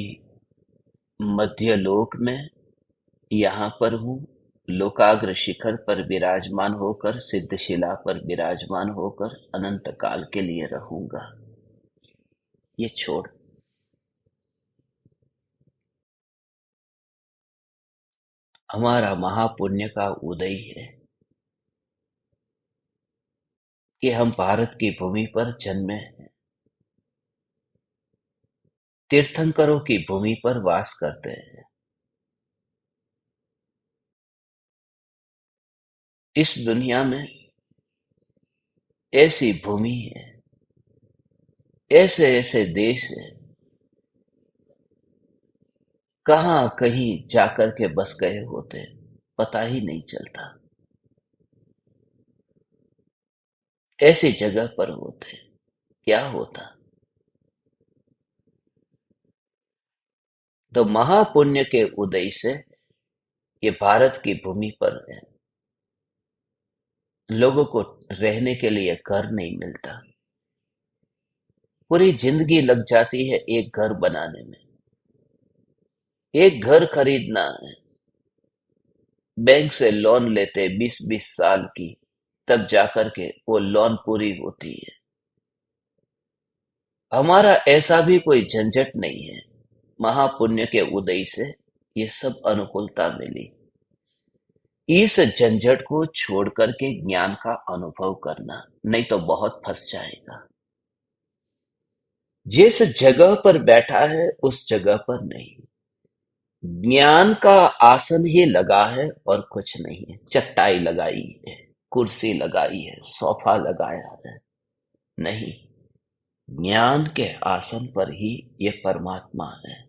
मध्य लोक में यहाँ पर हूँ, लोकाग्र शिखर पर विराजमान होकर, सिद्धशिला पर विराजमान होकर अनंत काल के लिए रहूंगा। ये छोड़, हमारा महापुण्य का उदय है कि हम भारत की भूमि पर जन्मे हैं, तीर्थंकरों की भूमि पर वास करते हैं। इस दुनिया में ऐसी भूमि है, ऐसे ऐसे देश है, कहां कहीं जाकर के बस गए होते, पता ही नहीं चलता। ऐसी जगह पर होते, क्या होता। तो महापुण्य के उदय से ये भारत की भूमि पर है, लोगों को रहने के लिए घर नहीं मिलता। पूरी जिंदगी लग जाती है एक घर बनाने में। एक घर खरीदना है, बैंक से लोन लेते 20-20 साल की, तब जाकर के वो लोन पूरी होती है। हमारा ऐसा भी कोई झंझट नहीं है। महापुण्य के उदय से ये सब अनुकूलता मिली। इस झंझट को छोड़ करके ज्ञान का अनुभव करना, नहीं तो बहुत फंस जाएगा। जिस जगह पर बैठा है उस जगह पर नहीं, ज्ञान का आसन ही लगा है और कुछ नहीं है। चटाई लगाई है, कुर्सी लगाई है, सोफा लगाया है, नहीं, ज्ञान के आसन पर ही ये परमात्मा है।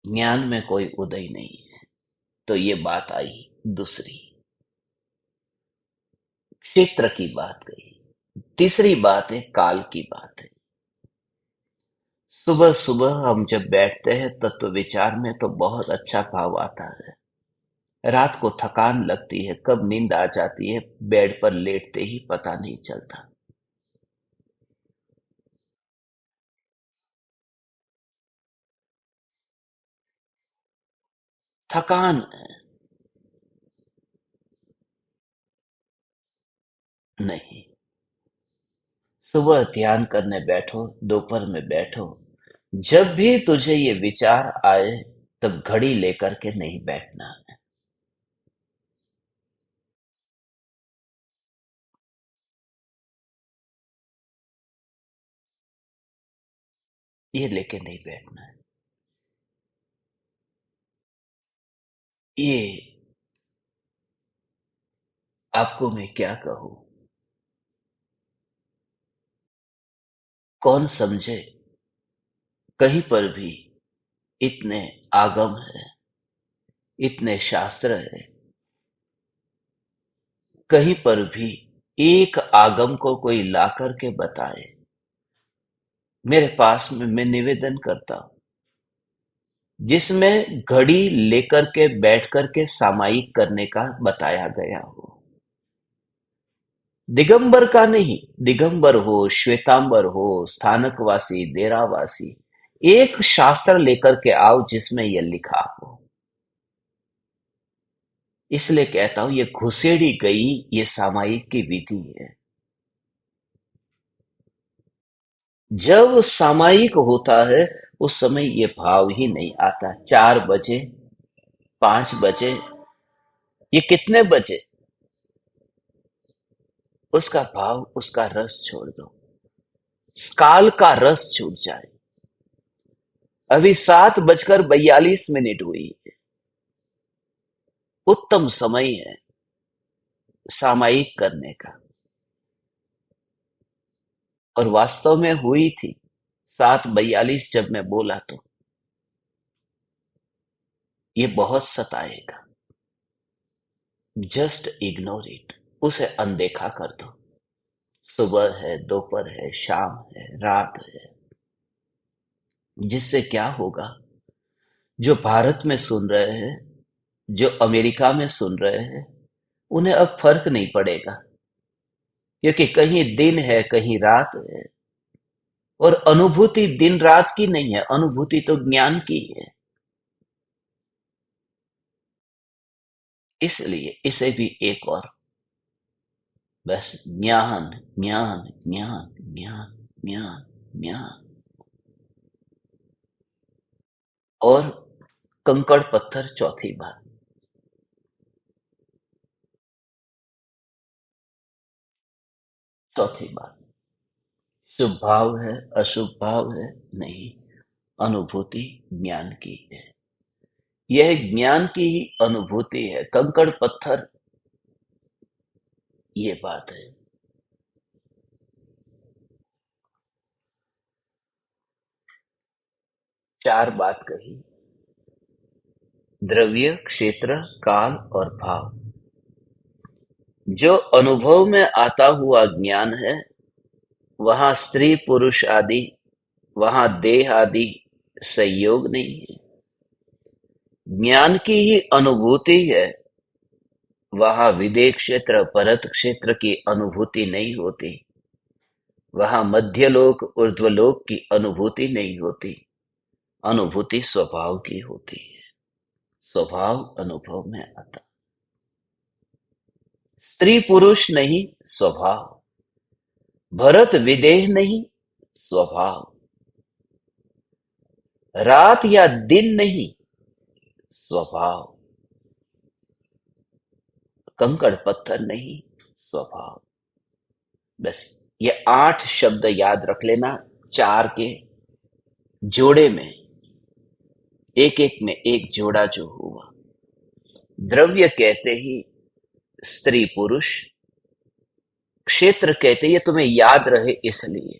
ज्ञान में कोई उदय नहीं है। तो ये बात आई दूसरी, क्षेत्र की बात गई। तीसरी बात है काल की बात है। सुबह सुबह हम जब बैठते हैं तत्व विचार में तो बहुत अच्छा भाव आता है। रात को थकान लगती है, कब नींद आ जाती है बेड पर लेटते ही पता नहीं चलता। थकान नहीं। सुबह ध्यान करने बैठो, दोपहर में बैठो, जब भी तुझे ये विचार आए तब घड़ी लेकर के नहीं बैठना है। ये लेके नहीं बैठना है। ये आपको मैं क्या कहूं, कौन समझे। कहीं पर भी इतने आगम है, इतने शास्त्र है, कहीं पर भी एक आगम को कोई ला करके बताए। मेरे पास में मैं निवेदन करता हूं जिसमें घड़ी लेकर के बैठ करके सामायिक करने का बताया गया हो। दिगंबर का नहीं, दिगंबर हो, श्वेतांबर हो, स्थानकवासी, देरावासी, एक शास्त्र लेकर के आओ जिसमें यह लिखा हो। इसलिए कहता हूं ये घुसेड़ी गई, ये सामायिक की विधि है। जब सामायिक होता है उस समय ये भाव ही नहीं आता। 4 बजे, 5 बजे, ये कितने बजे, उसका भाव, उसका रस छोड़ दो। काल का रस छूट जाए। अभी 7:42 हुई है। उत्तम समय है सामायिक करने का। और वास्तव में हुई थी 7:42 जब मैं बोला तो ये बहुत सताएगा। जस्ट इग्नोर इट, उसे अनदेखा कर दो। सुबह है, दोपहर है, शाम है, रात है। जिससे क्या होगा, जो भारत में सुन रहे हैं, जो अमेरिका में सुन रहे हैं, उन्हें अब फर्क नहीं पड़ेगा, क्योंकि कहीं दिन है कहीं रात है। और अनुभूति दिन रात की नहीं है, अनुभूति तो ज्ञान की है। इसलिए इसे भी एक और, बस ज्ञान ज्ञान ज्ञान ज्ञान ज्ञान ज्ञान। और कंकड़ पत्थर चौथी बात। चौथी बात, शुभ भाव है अशुभ भाव है नहीं, अनुभूति ज्ञान की है। यह ज्ञान की ही अनुभूति है, कंकड़ पत्थर, ये बात है। चार बात कही, द्रव्य, क्षेत्र, काल और भाव। जो अनुभव में आता हुआ ज्ञान है, वहां स्त्री पुरुष आदि, वहां देह आदि संयोग नहीं है। ज्ञान की ही अनुभूति है, वहां विदेह क्षेत्र परत क्षेत्र की अनुभूति नहीं होती। वहां मध्यलोक ऊर्ध्वलोक की अनुभूति नहीं होती। अनुभूति स्वभाव की होती है। स्वभाव अनुभव में आता। स्त्री पुरुष नहीं, स्वभाव। भरत विदेह नहीं, स्वभाव। रात या दिन नहीं, स्वभाव। कंकड़ पत्थर नहीं, स्वभाव। बस ये 8 शब्द याद रख लेना। चार के जोड़े में, एक एक में एक जोड़ा जो हुआ। द्रव्य कहते ही स्त्री पुरुष, क्षेत्र कहते ही तुम्हें याद रहे इसलिए।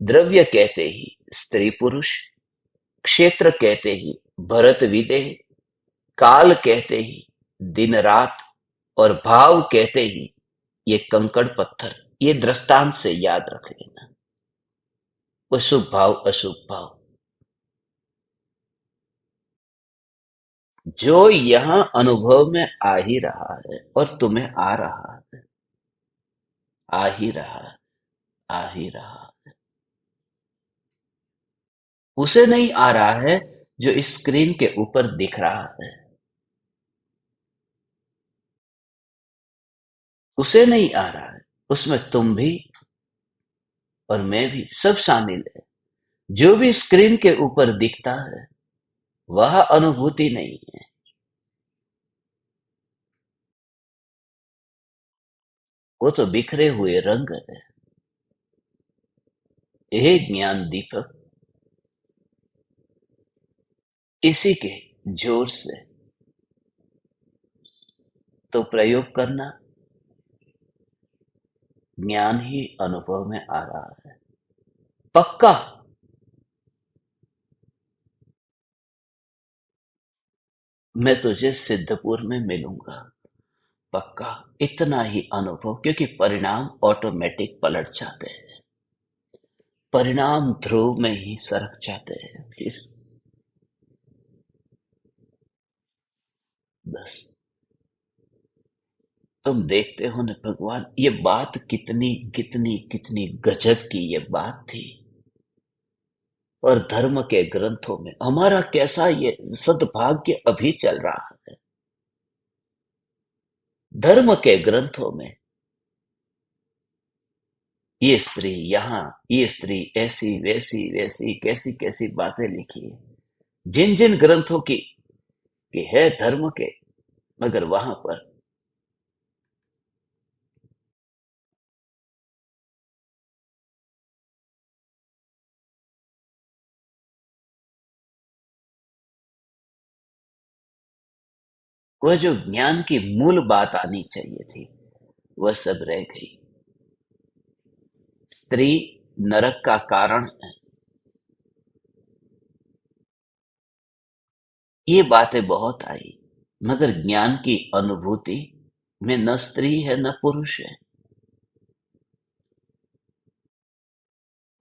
द्रव्य कहते ही स्त्री पुरुष, क्षेत्र कहते ही भरत विदेह, काल कहते ही दिन रात, और भाव कहते ही ये कंकड़ पत्थर। ये दृष्टांत से याद रख लेना। वो शुभ भाव अशुभ भाव जो यहां अनुभव में आ ही रहा है और तुम्हें आ रहा है, आ ही रहा है, आ ही रहा है। उसे नहीं आ रहा है जो इस स्क्रीन के ऊपर दिख रहा है, उसे नहीं आ रहा है। उसमें तुम भी और मैं भी सब शामिल है। जो भी स्क्रीन के ऊपर दिखता है वह अनुभूति नहीं है, वो तो बिखरे हुए रंग है। हे ज्ञान दीपक, इसी के जोर से तो प्रयोग करना, ज्ञान ही अनुभव में आ रहा है पक्का। मैं तुझे सिद्धपुर में मिलूंगा पक्का, इतना ही अनुभव, क्योंकि परिणाम ऑटोमेटिक पलट जाते हैं, परिणाम ध्रुव में ही सरक जाते हैं फिर। बस तुम देखते हो ना भगवान, ये बात कितनी कितनी कितनी गजब की ये बात थी। और धर्म के ग्रंथों में हमारा कैसा ये सद्भाग्य अभी चल रहा है। धर्म के ग्रंथों में ये स्त्री यहाँ, ये स्त्री ऐसी वैसी वैसी कैसी कैसी बातें लिखी है, जिन जिन ग्रंथों की कि है धर्म के, मगर वहां पर वह जो ज्ञान की मूल बात आनी चाहिए थी वह सब रह गई। स्त्री नरक का कारण है, ये बातें बहुत आई, मगर ज्ञान की अनुभूति में न स्त्री है न पुरुष है।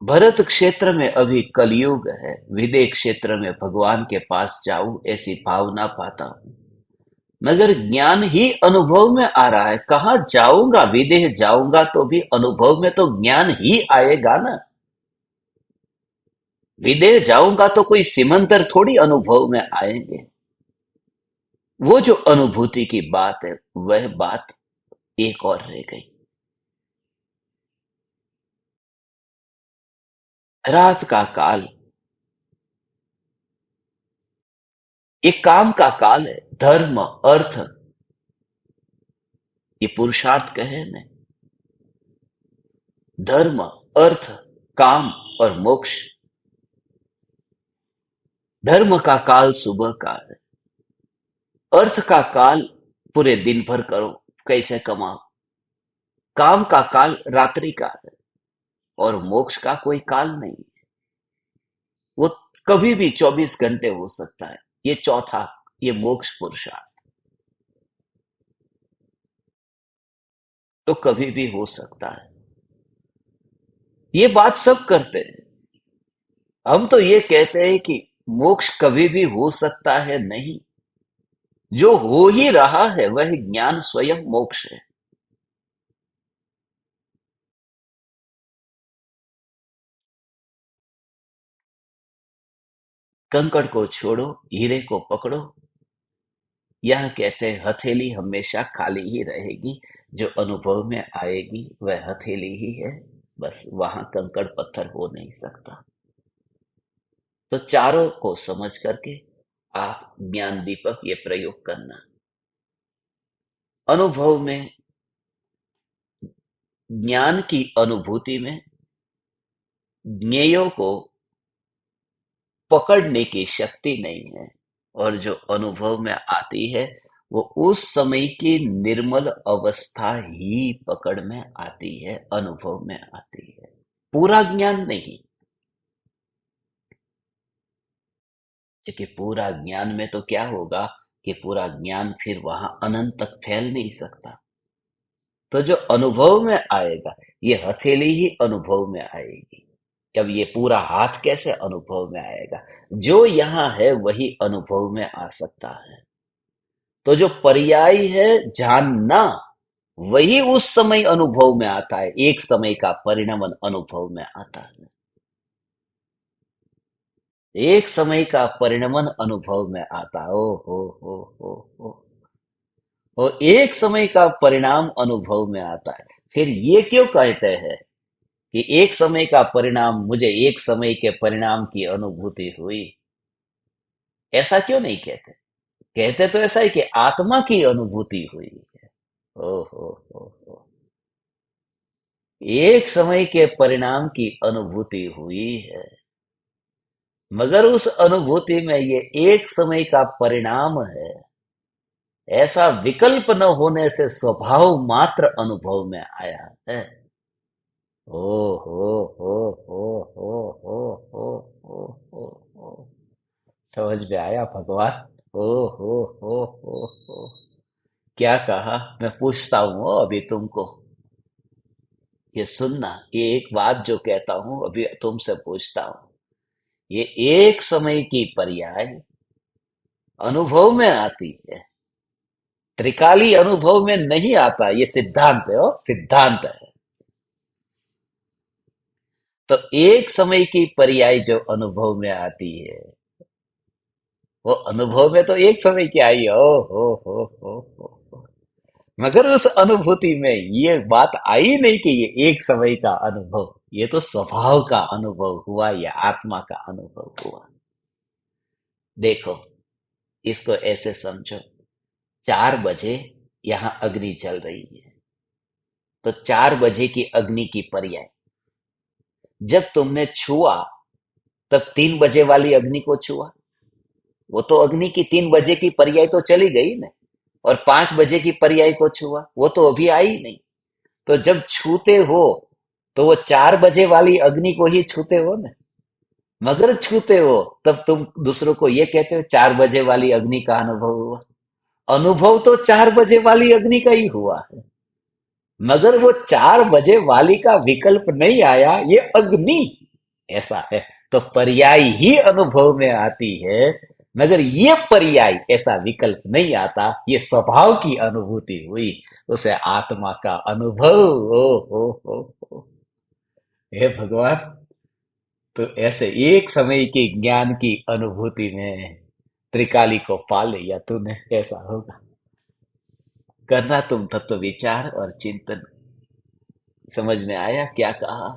भरत क्षेत्र में अभी कलयुग है, विदेह क्षेत्र में भगवान के पास जाऊं ऐसी भावना पाता हूं, मगर ज्ञान ही अनुभव में आ रहा है। कहां जाऊंगा, विदेह जाऊंगा तो भी अनुभव में तो ज्ञान ही आएगा ना। विदेह जाऊंगा तो कोई सिमंदर थोड़ी अनुभव में आएंगे। वो जो अनुभूति की बात है वह बात एक और रह गई। रात का काल एक काम का काल है। धर्म अर्थ ये पुरुषार्थ कहे न, धर्म अर्थ काम और मोक्ष। धर्म का काल सुबह का है, अर्थ का काल पूरे दिन भर करो कैसे कमाओ, काम का काल रात्रि का है, और मोक्ष का कोई काल नहीं। वो कभी भी 24 घंटे हो सकता है। ये चौथा, ये मोक्ष पुरुषार्थ तो कभी भी हो सकता है। ये बात सब करते हैं। हम तो ये कहते हैं कि मोक्ष कभी भी हो सकता है, नहीं, जो हो ही रहा है वह ज्ञान स्वयं मोक्ष है। कंकड़ को छोड़ो, हीरे को पकड़ो। यह कहते हैं हथेली हमेशा खाली ही रहेगी, जो अनुभव में आएगी वह हथेली ही है, बस वहां कंकड़ पत्थर हो नहीं सकता। तो चारों को समझ करके आप ज्ञान दीपक ये प्रयोग करना। अनुभव में, ज्ञान की अनुभूति में ज्ञेयों को पकड़ने की शक्ति नहीं है, और जो अनुभव में आती है वो उस समय की निर्मल अवस्था ही पकड़ में आती है, अनुभव में आती है, पूरा ज्ञान नहीं। क्योंकि पूरा ज्ञान में तो क्या होगा कि पूरा ज्ञान फिर वहां अनंत तक फैल नहीं सकता। तो जो अनुभव में आएगा, ये हथेली ही अनुभव में आएगी। अब ये पूरा हाथ कैसे अनुभव में आएगा? जो यहाँ है वही अनुभव में आ सकता है। तो जो पर्याय है जानना, वही उस समय अनुभव में आता है, एक समय का परिणमन अनुभव में आता है। एक समय का परिणमन अनुभव में आता है। ओ हो और एक समय का परिणाम अनुभव में आता है। फिर ये क्यों कहते हैं कि एक समय का परिणाम, मुझे एक समय के परिणाम की अनुभूति हुई? ऐसा क्यों नहीं कहते? कहते तो ऐसा है कि आत्मा की अनुभूति हुई है। ओ हो एक समय के परिणाम की अनुभूति हुई है, मगर उस अनुभूति में ये एक समय का परिणाम है, ऐसा विकल्प न होने से स्वभाव मात्र अनुभव में आया है। ओ हो हो हो हो हो हो हो हो हो समझ में आया भगवान? ओ हो क्या कहा? मैं पूछता हूँ अभी तुमको, ये सुनना, ये एक बात जो कहता हूँ अभी तुमसे पूछता हूँ। ये एक समय की पर्याय अनुभव में आती है, त्रिकाली अनुभव में नहीं आता। ये सिद्धांत है, ओ सिद्धांत है। तो एक समय की पर्याय जो अनुभव में आती है, वो अनुभव में तो एक समय की आई। हो मगर उस अनुभूति में ये बात आई नहीं कि ये एक समय का अनुभव, ये तो स्वभाव का अनुभव हुआ, या आत्मा का अनुभव हुआ। देखो, इसको ऐसे समझो, 4 बजे यहां अग्नि जल रही है, तो 4 बजे की अग्नि की पर्याय जब तुमने छुआ, तब 3 बजे वाली अग्नि को छुआ, वो तो अग्नि की 3 बजे की पर्याय तो चली गई ना। और 5 बजे की पर्याय को छुआ, वो तो अभी आई नहीं। तो जब छूते हो, तो वो 4 बजे वाली अग्नि को ही छूते हो ना। मगर छूते हो तब तुम दूसरों को ये कहते हो 4 बजे वाली अग्नि का अनुभव हुआ। अनुभव तो 4 बजे वाली अग्नि का ही हुआ है, मगर वो 4 बजे वाली का विकल्प नहीं आया, ये अग्नि ऐसा है। तो पर्याय ही अनुभव में आती है, मगर ये पर्याय ऐसा विकल्प नहीं आता। ये स्वभाव की अनुभूति हुई, उसे आत्मा का अनुभव। हो हे भगवान, तो ऐसे एक समय की ज्ञान की अनुभूति में त्रिकाली को पा लिया तूने, ऐसा होगा। करना तुम तत्व विचार और चिंतन। समझ में आया क्या कहा?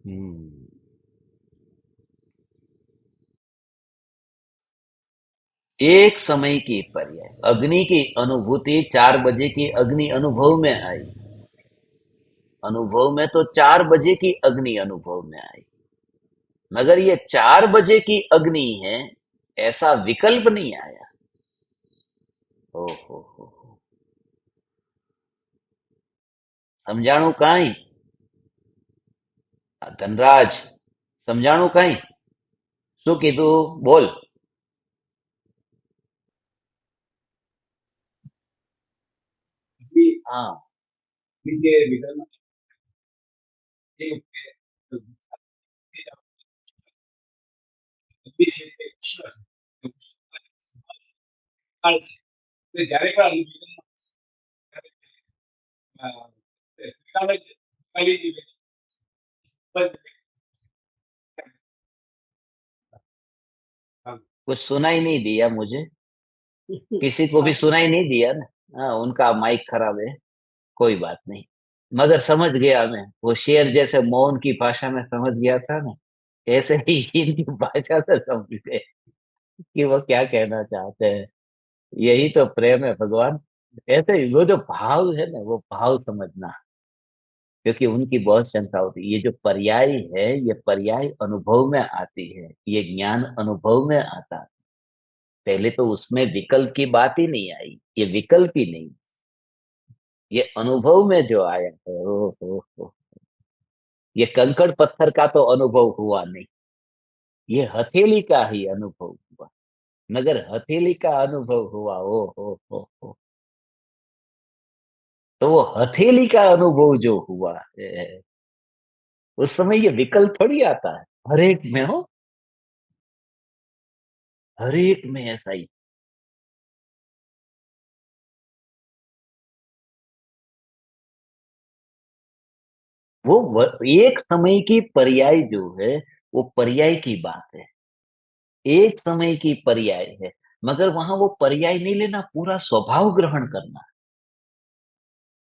हम्म। एक समय की पर्याय अग्नि की अनुभूति, 4 बजे की अग्नि अनुभव में आई। अनुभव में तो 4 बजे की अग्नि अनुभव में आई, मगर ये 4 बजे की अग्नि है, ऐसा विकल्प नहीं आया। हो समझाणु काई? धनराज, समझाणु काई? શું કીધું બોલ? हाँ। कुछ सुनाई नहीं दिया मुझे, किसी को भी सुनाई नहीं दिया ना। हाँ, उनका माइक खराब है, कोई बात नहीं। मगर समझ गया मैं, वो शेर जैसे मौन की भाषा में समझ गया था ना, ऐसे ही हिंदी भाषा से समझ गए कि वो क्या कहना चाहते हैं। यही तो प्रेम है भगवान। ऐसे ही वो जो भाव है ना, वो भाव समझना। क्योंकि उनकी बहुत शंका होती है, ये जो पर्याय है, ये पर्याय अनुभव में आती है, ये ज्ञान अनुभव में आता है। पहले तो उसमें विकल्प की बात ही नहीं आई, ये विकल्प ही नहीं, ये अनुभव में जो आया है, ओ, ये कंकड़ पत्थर का तो अनुभव हुआ नहीं, ये हथेली का ही अनुभव हुआ। मगर हथेली का अनुभव हुआ, ओ, तो वो हथेली का अनुभव जो हुआ है, उस समय ये विकल्प थोड़ी आता है, हर एक में हो, हर एक में ऐसा ही। एक समय की पर्याय जो है, वो पर्याय की बात है, एक समय की पर्याय है, मगर वहां वो पर्याय नहीं लेना, पूरा स्वभाव ग्रहण करना,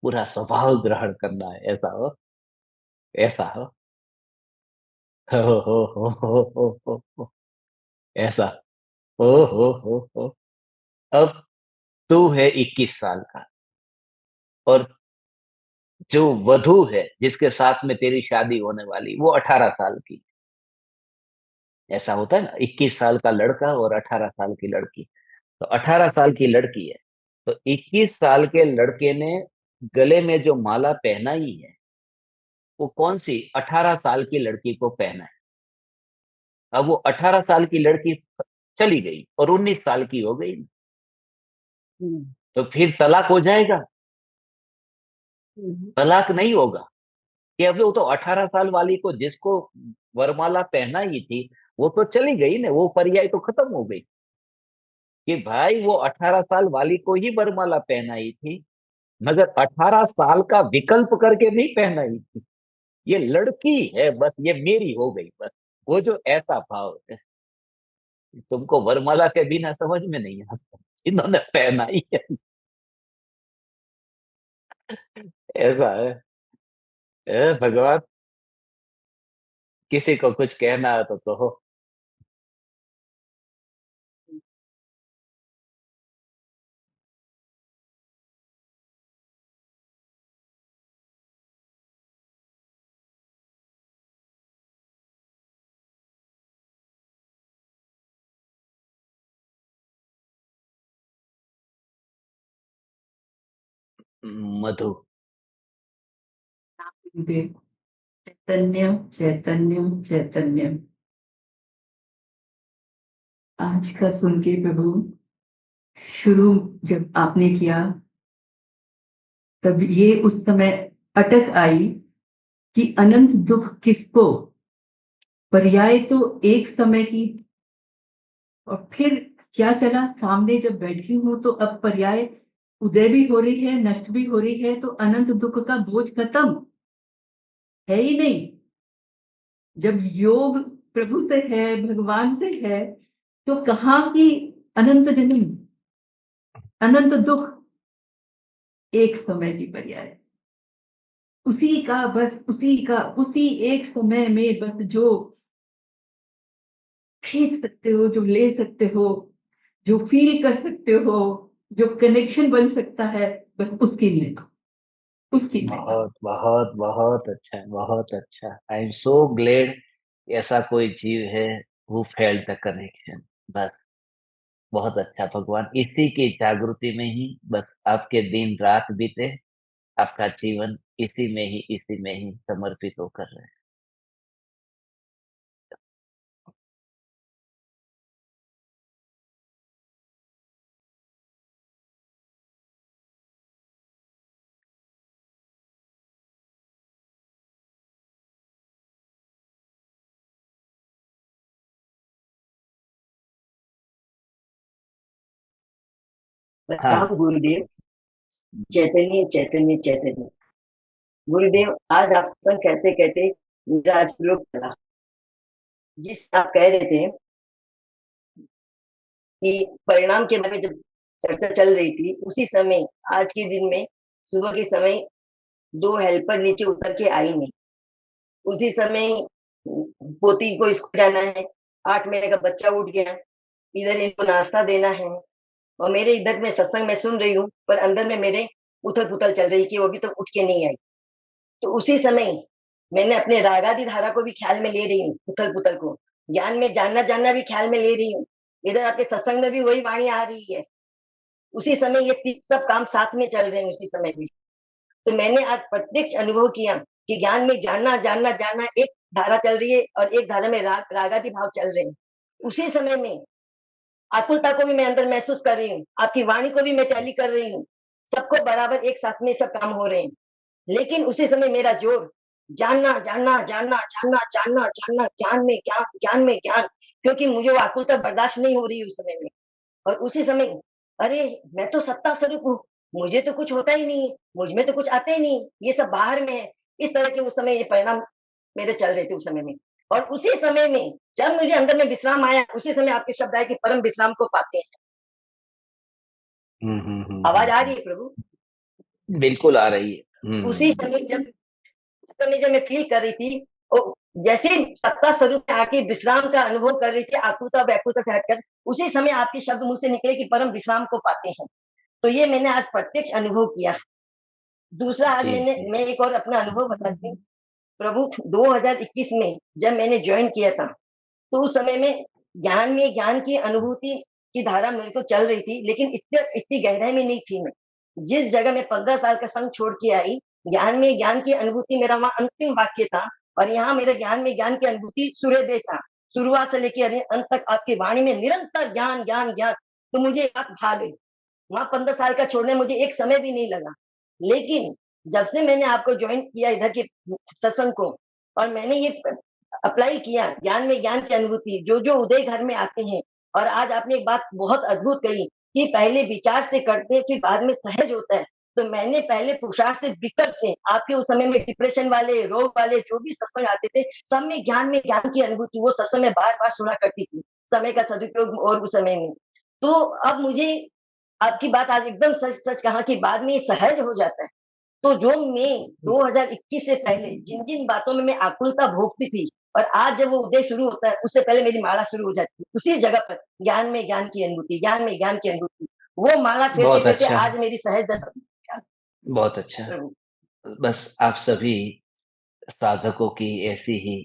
पूरा स्वभाव ग्रहण करना है, ऐसा हो, ऐसा हो, ऐसा हो। अब तू है 21 साल का, और जो वधू है जिसके साथ में तेरी शादी होने वाली, वो 18 साल की। ऐसा होता है ना, 21 साल का लड़का और 18 साल की लड़की। तो 18 साल की लड़की है, तो 21 साल के लड़के ने गले में जो माला पहनाई है, वो कौन सी 18 साल की लड़की को पहना है। अब वो 18 साल की लड़की चली गई और 19 साल की हो गई, तो फिर तलाक हो जाएगा? तलाक नहीं होगा, कि अब वो तो 18 साल वाली को जिसको वरमाला पहनाई थी, वो तो चली गई ना, वो पर्याय तो खत्म हो गई, कि भाई वो 18 साल वाली को ही वरमाला पहनाई थी, मगर 18 साल का विकल्प करके नहीं पहनाई थी। ये लड़की है बस, ये मेरी हो गई बस, वो जो ऐसा भाव है, तुमको वरमाला के बिना समझ में नहीं आता, इन्होंने पहनाई है, ऐसा है। भगवान, किसी को कुछ कहना है तो कहो। मधु। देव चैतन्यम चैतन्यम चैतन्यम। आज का सुन के प्रभु, शुरू जब आपने किया, तब ये उस समय अटक आई कि अनंत दुख किसको। पर्याय तो एक समय की, और फिर क्या चला सामने जब बैठी हूं तो अब पर्याय उदय भी हो रही है, नष्ट भी हो रही है, तो अनंत दुख का बोझ खत्म है ही नहीं। जब योग प्रभु से है, भगवान से है, तो कहाँ की अनंत जन्म, अनंत दुख, एक समय की पर्याय, उसी का बस, उसी का उसी एक समय में बस जो खींच सकते हो, जो ले सकते हो, जो फील कर सकते हो, जो कनेक्शन बन सकता है, बस उसकी महिमा, उसकी महिमा। बहुत बहुत बहुत अच्छा, बहुत अच्छा, आई एम सो ग्लेड, ऐसा कोई जीव है हु फेल्ट द कनेक्शन, बस। बहुत अच्छा भगवान, इसी की जागृति में ही बस आपके दिन रात बीते, आपका जीवन इसी में ही समर्पित होकर रहे। राम हाँ। गुरुदेव। चैतन्य चैतन्य चैतन्य। गुरुदेव, आज आप सत्संग कहते कहते मेरा आज प्रयोग चला। जिस आप कह रहे थे कि परिणाम के बारे में जब चर्चा चल रही थी, उसी समय आज के दिन में सुबह के समय दो हेल्पर नीचे उतर के आई नहीं। उसी समय पोती को स्कूल जाना है, 8 महीने का बच्चा उठ गया, इधर इनको नाश्ता देना है, और मेरे इधर में सत्संग में सुन रही हूँ, पर अंदर में मेरे उथल पुथल चल रही कि वो अभी तक उठ के नहीं आई। तो उसी समय मैंने अपने रागादि धारा को भी ख्याल में ले रही हूँ, उथल पुथल को ज्ञान में जानना जानना भी ख्याल में ले रही हूँ। इधर आपके सत्संग में भी वही वाणी आ रही है, उसी समय ये सब काम साथ में चल रहे हैं उसी समय भी। तो मैंने आज प्रत्यक्ष अनुभव किया कि ज्ञान में जानना जानना जानना, एक धारा चल रही है और एक धारा में रागादि भाव चल रहे हैं। उसी समय में आकुलता को भी मैं अंदर महसूस कर रही हूँ, आपकी वाणी को भी मैं टैली कर रही हूँ, सबको बराबर एक साथ में सब काम हो रहे हैं। लेकिन उसी समय मेरा जोर जानना जानना जानना जानना जानना जानना, ज्ञान में ज्ञान, ज्ञान में ज्ञान, क्योंकि मुझे वो आकुलता बर्दाश्त नहीं हो रही उस समय में। और उसी समय अरे मैं तो सत्ता स्वरूप हूँ, मुझे तो कुछ होता ही नहीं है, मुझ में तो कुछ आता ही नहीं, ये सब बाहर में है। इस तरह के उस समय ये परिणाम मेरे चल रहे थे उस समय में। और उसी समय में जब मुझे अंदर में विश्राम आया, उसी समय आपके शब्द आए कि परम विश्राम को पाते हैं। आवाज आ रही है प्रभु? बिल्कुल आ रही है। उसी समय जब मैं फील कर रही थी, जैसे सत्ता स्वरूप में आके विश्राम का अनुभव कर रही थी, आकुलता व्याकुलता से हटकर, उसी समय आपके शब्द मुंह से निकले कि परम विश्राम को पाते हैं। तो ये मैंने आज प्रत्यक्ष अनुभव किया। दूसरा आज जी जी। मैं एक और अपना अनुभव बताती हूँ। प्रभु 2021 में जब मैंने ज्वाइन किया था, तो उस समय में ज्ञान की अनुभूति की धारा मेरे को चल रही थी, लेकिन इतनी गहराई में नहीं थी मैं। जिस जगह मैं 15 साल का संघ छोड़ के आई, ज्ञान में ज्ञान की अनुभूति मेरा वहाँ अंतिम वाक्य था, और यहाँ मेरे ज्ञान में ज्ञान की अनुभूति सूर्योदय था। शुरुआत से लेके अंत तक आपकी वाणी में निरंतर ज्ञान ज्ञान ज्ञान। तो मुझे बात भा गई। वहाँ 15 साल का छोड़ने मुझे एक समय भी नहीं लगा। लेकिन जब से मैंने आपको ज्वाइन किया इधर के सत्संग को, और मैंने ये अप्लाई किया ज्ञान में ज्ञान की अनुभूति, जो जो उदय घर में आते हैं। और आज आपने एक बात बहुत अद्भुत कही कि पहले विचार से करते हैं, फिर बाद में सहज होता है। तो मैंने पहले पुरुषार्थ से विकट से, आपके उस समय में डिप्रेशन वाले, रोग वाले जो भी सत्संग आते थे, सब में ज्ञान की अनुभूति वो सत्संग में बार बार सुना करती थी, समय का सदुपयोग और उस समय में। तो अब मुझे आपकी बात आज एकदम सच सच कहा कि बाद में ये सहज हो जाता है। तो जो मैं 2021 से पहले जिन जिन बातों में मैं आकुलता भोगती थी, और आज जब वो उदय शुरू होता है, उससे पहले मेरी माला शुरू हो जाती है उसी जगह पर, ज्ञान में ज्ञान की अनुभूति, ज्ञान में ज्ञान की अनुभूति। वो माला फेरते बहुत फेरते अच्छा, आज मेरी सहज दशा। बहुत अच्छा। प्रभु बस आप सभी साधकों की ऐसी ही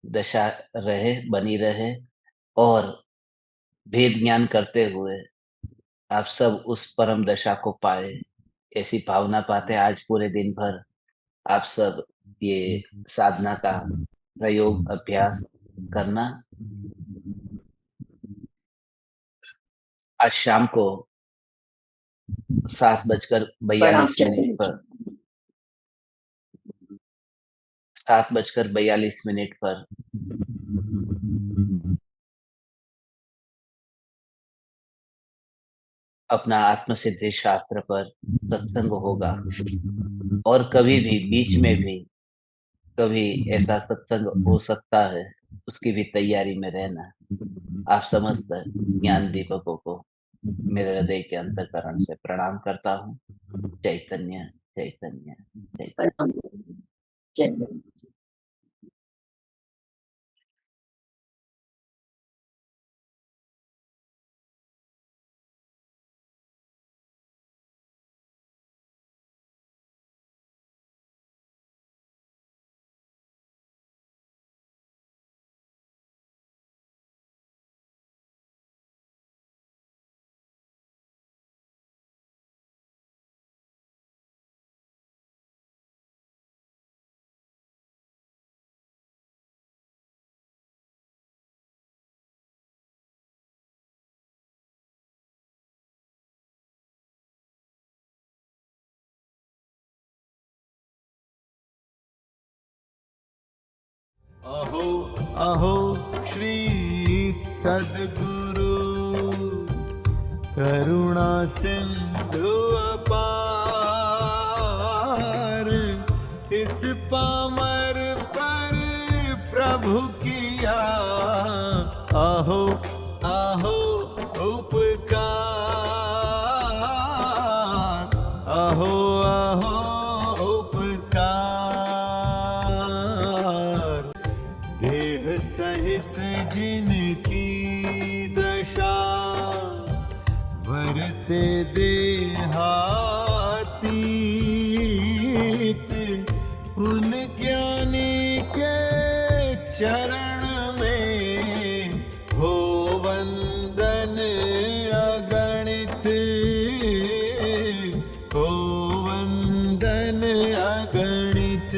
दशा रहे, बनी रहे, और भेद ज्ञान करते हुए आप सब उस परम दशा को पाए, ऐसी भावना पाते आज पूरे दिन भर आप सब ये साधना का प्रयोग अभ्यास करना। आज शाम को 7:42 प्रणाम। पर 7:42 पर अपना आत्मसिद्धि शास्त्र पर सत्संग होगा। और कभी भी बीच में भी कभी ऐसा सत्संग हो सकता है, उसकी भी तैयारी में रहना। आप समस्त ज्ञान दीपकों को मेरे हृदय के अंतःकरण से प्रणाम करता हूँ। चैतन्य चैतन्य चैतन्य। प्रणाम। जय अहो अहो श्री सद्गुरु करुणा सिंधु अपार, इस पामर पर प्रभु किया अहो अहो उपकार, अहो अहो उपकार। देह सहित जिनकी दशा वरते देहातीत, उन ज्ञानी के चरण में हो वंदन अगणित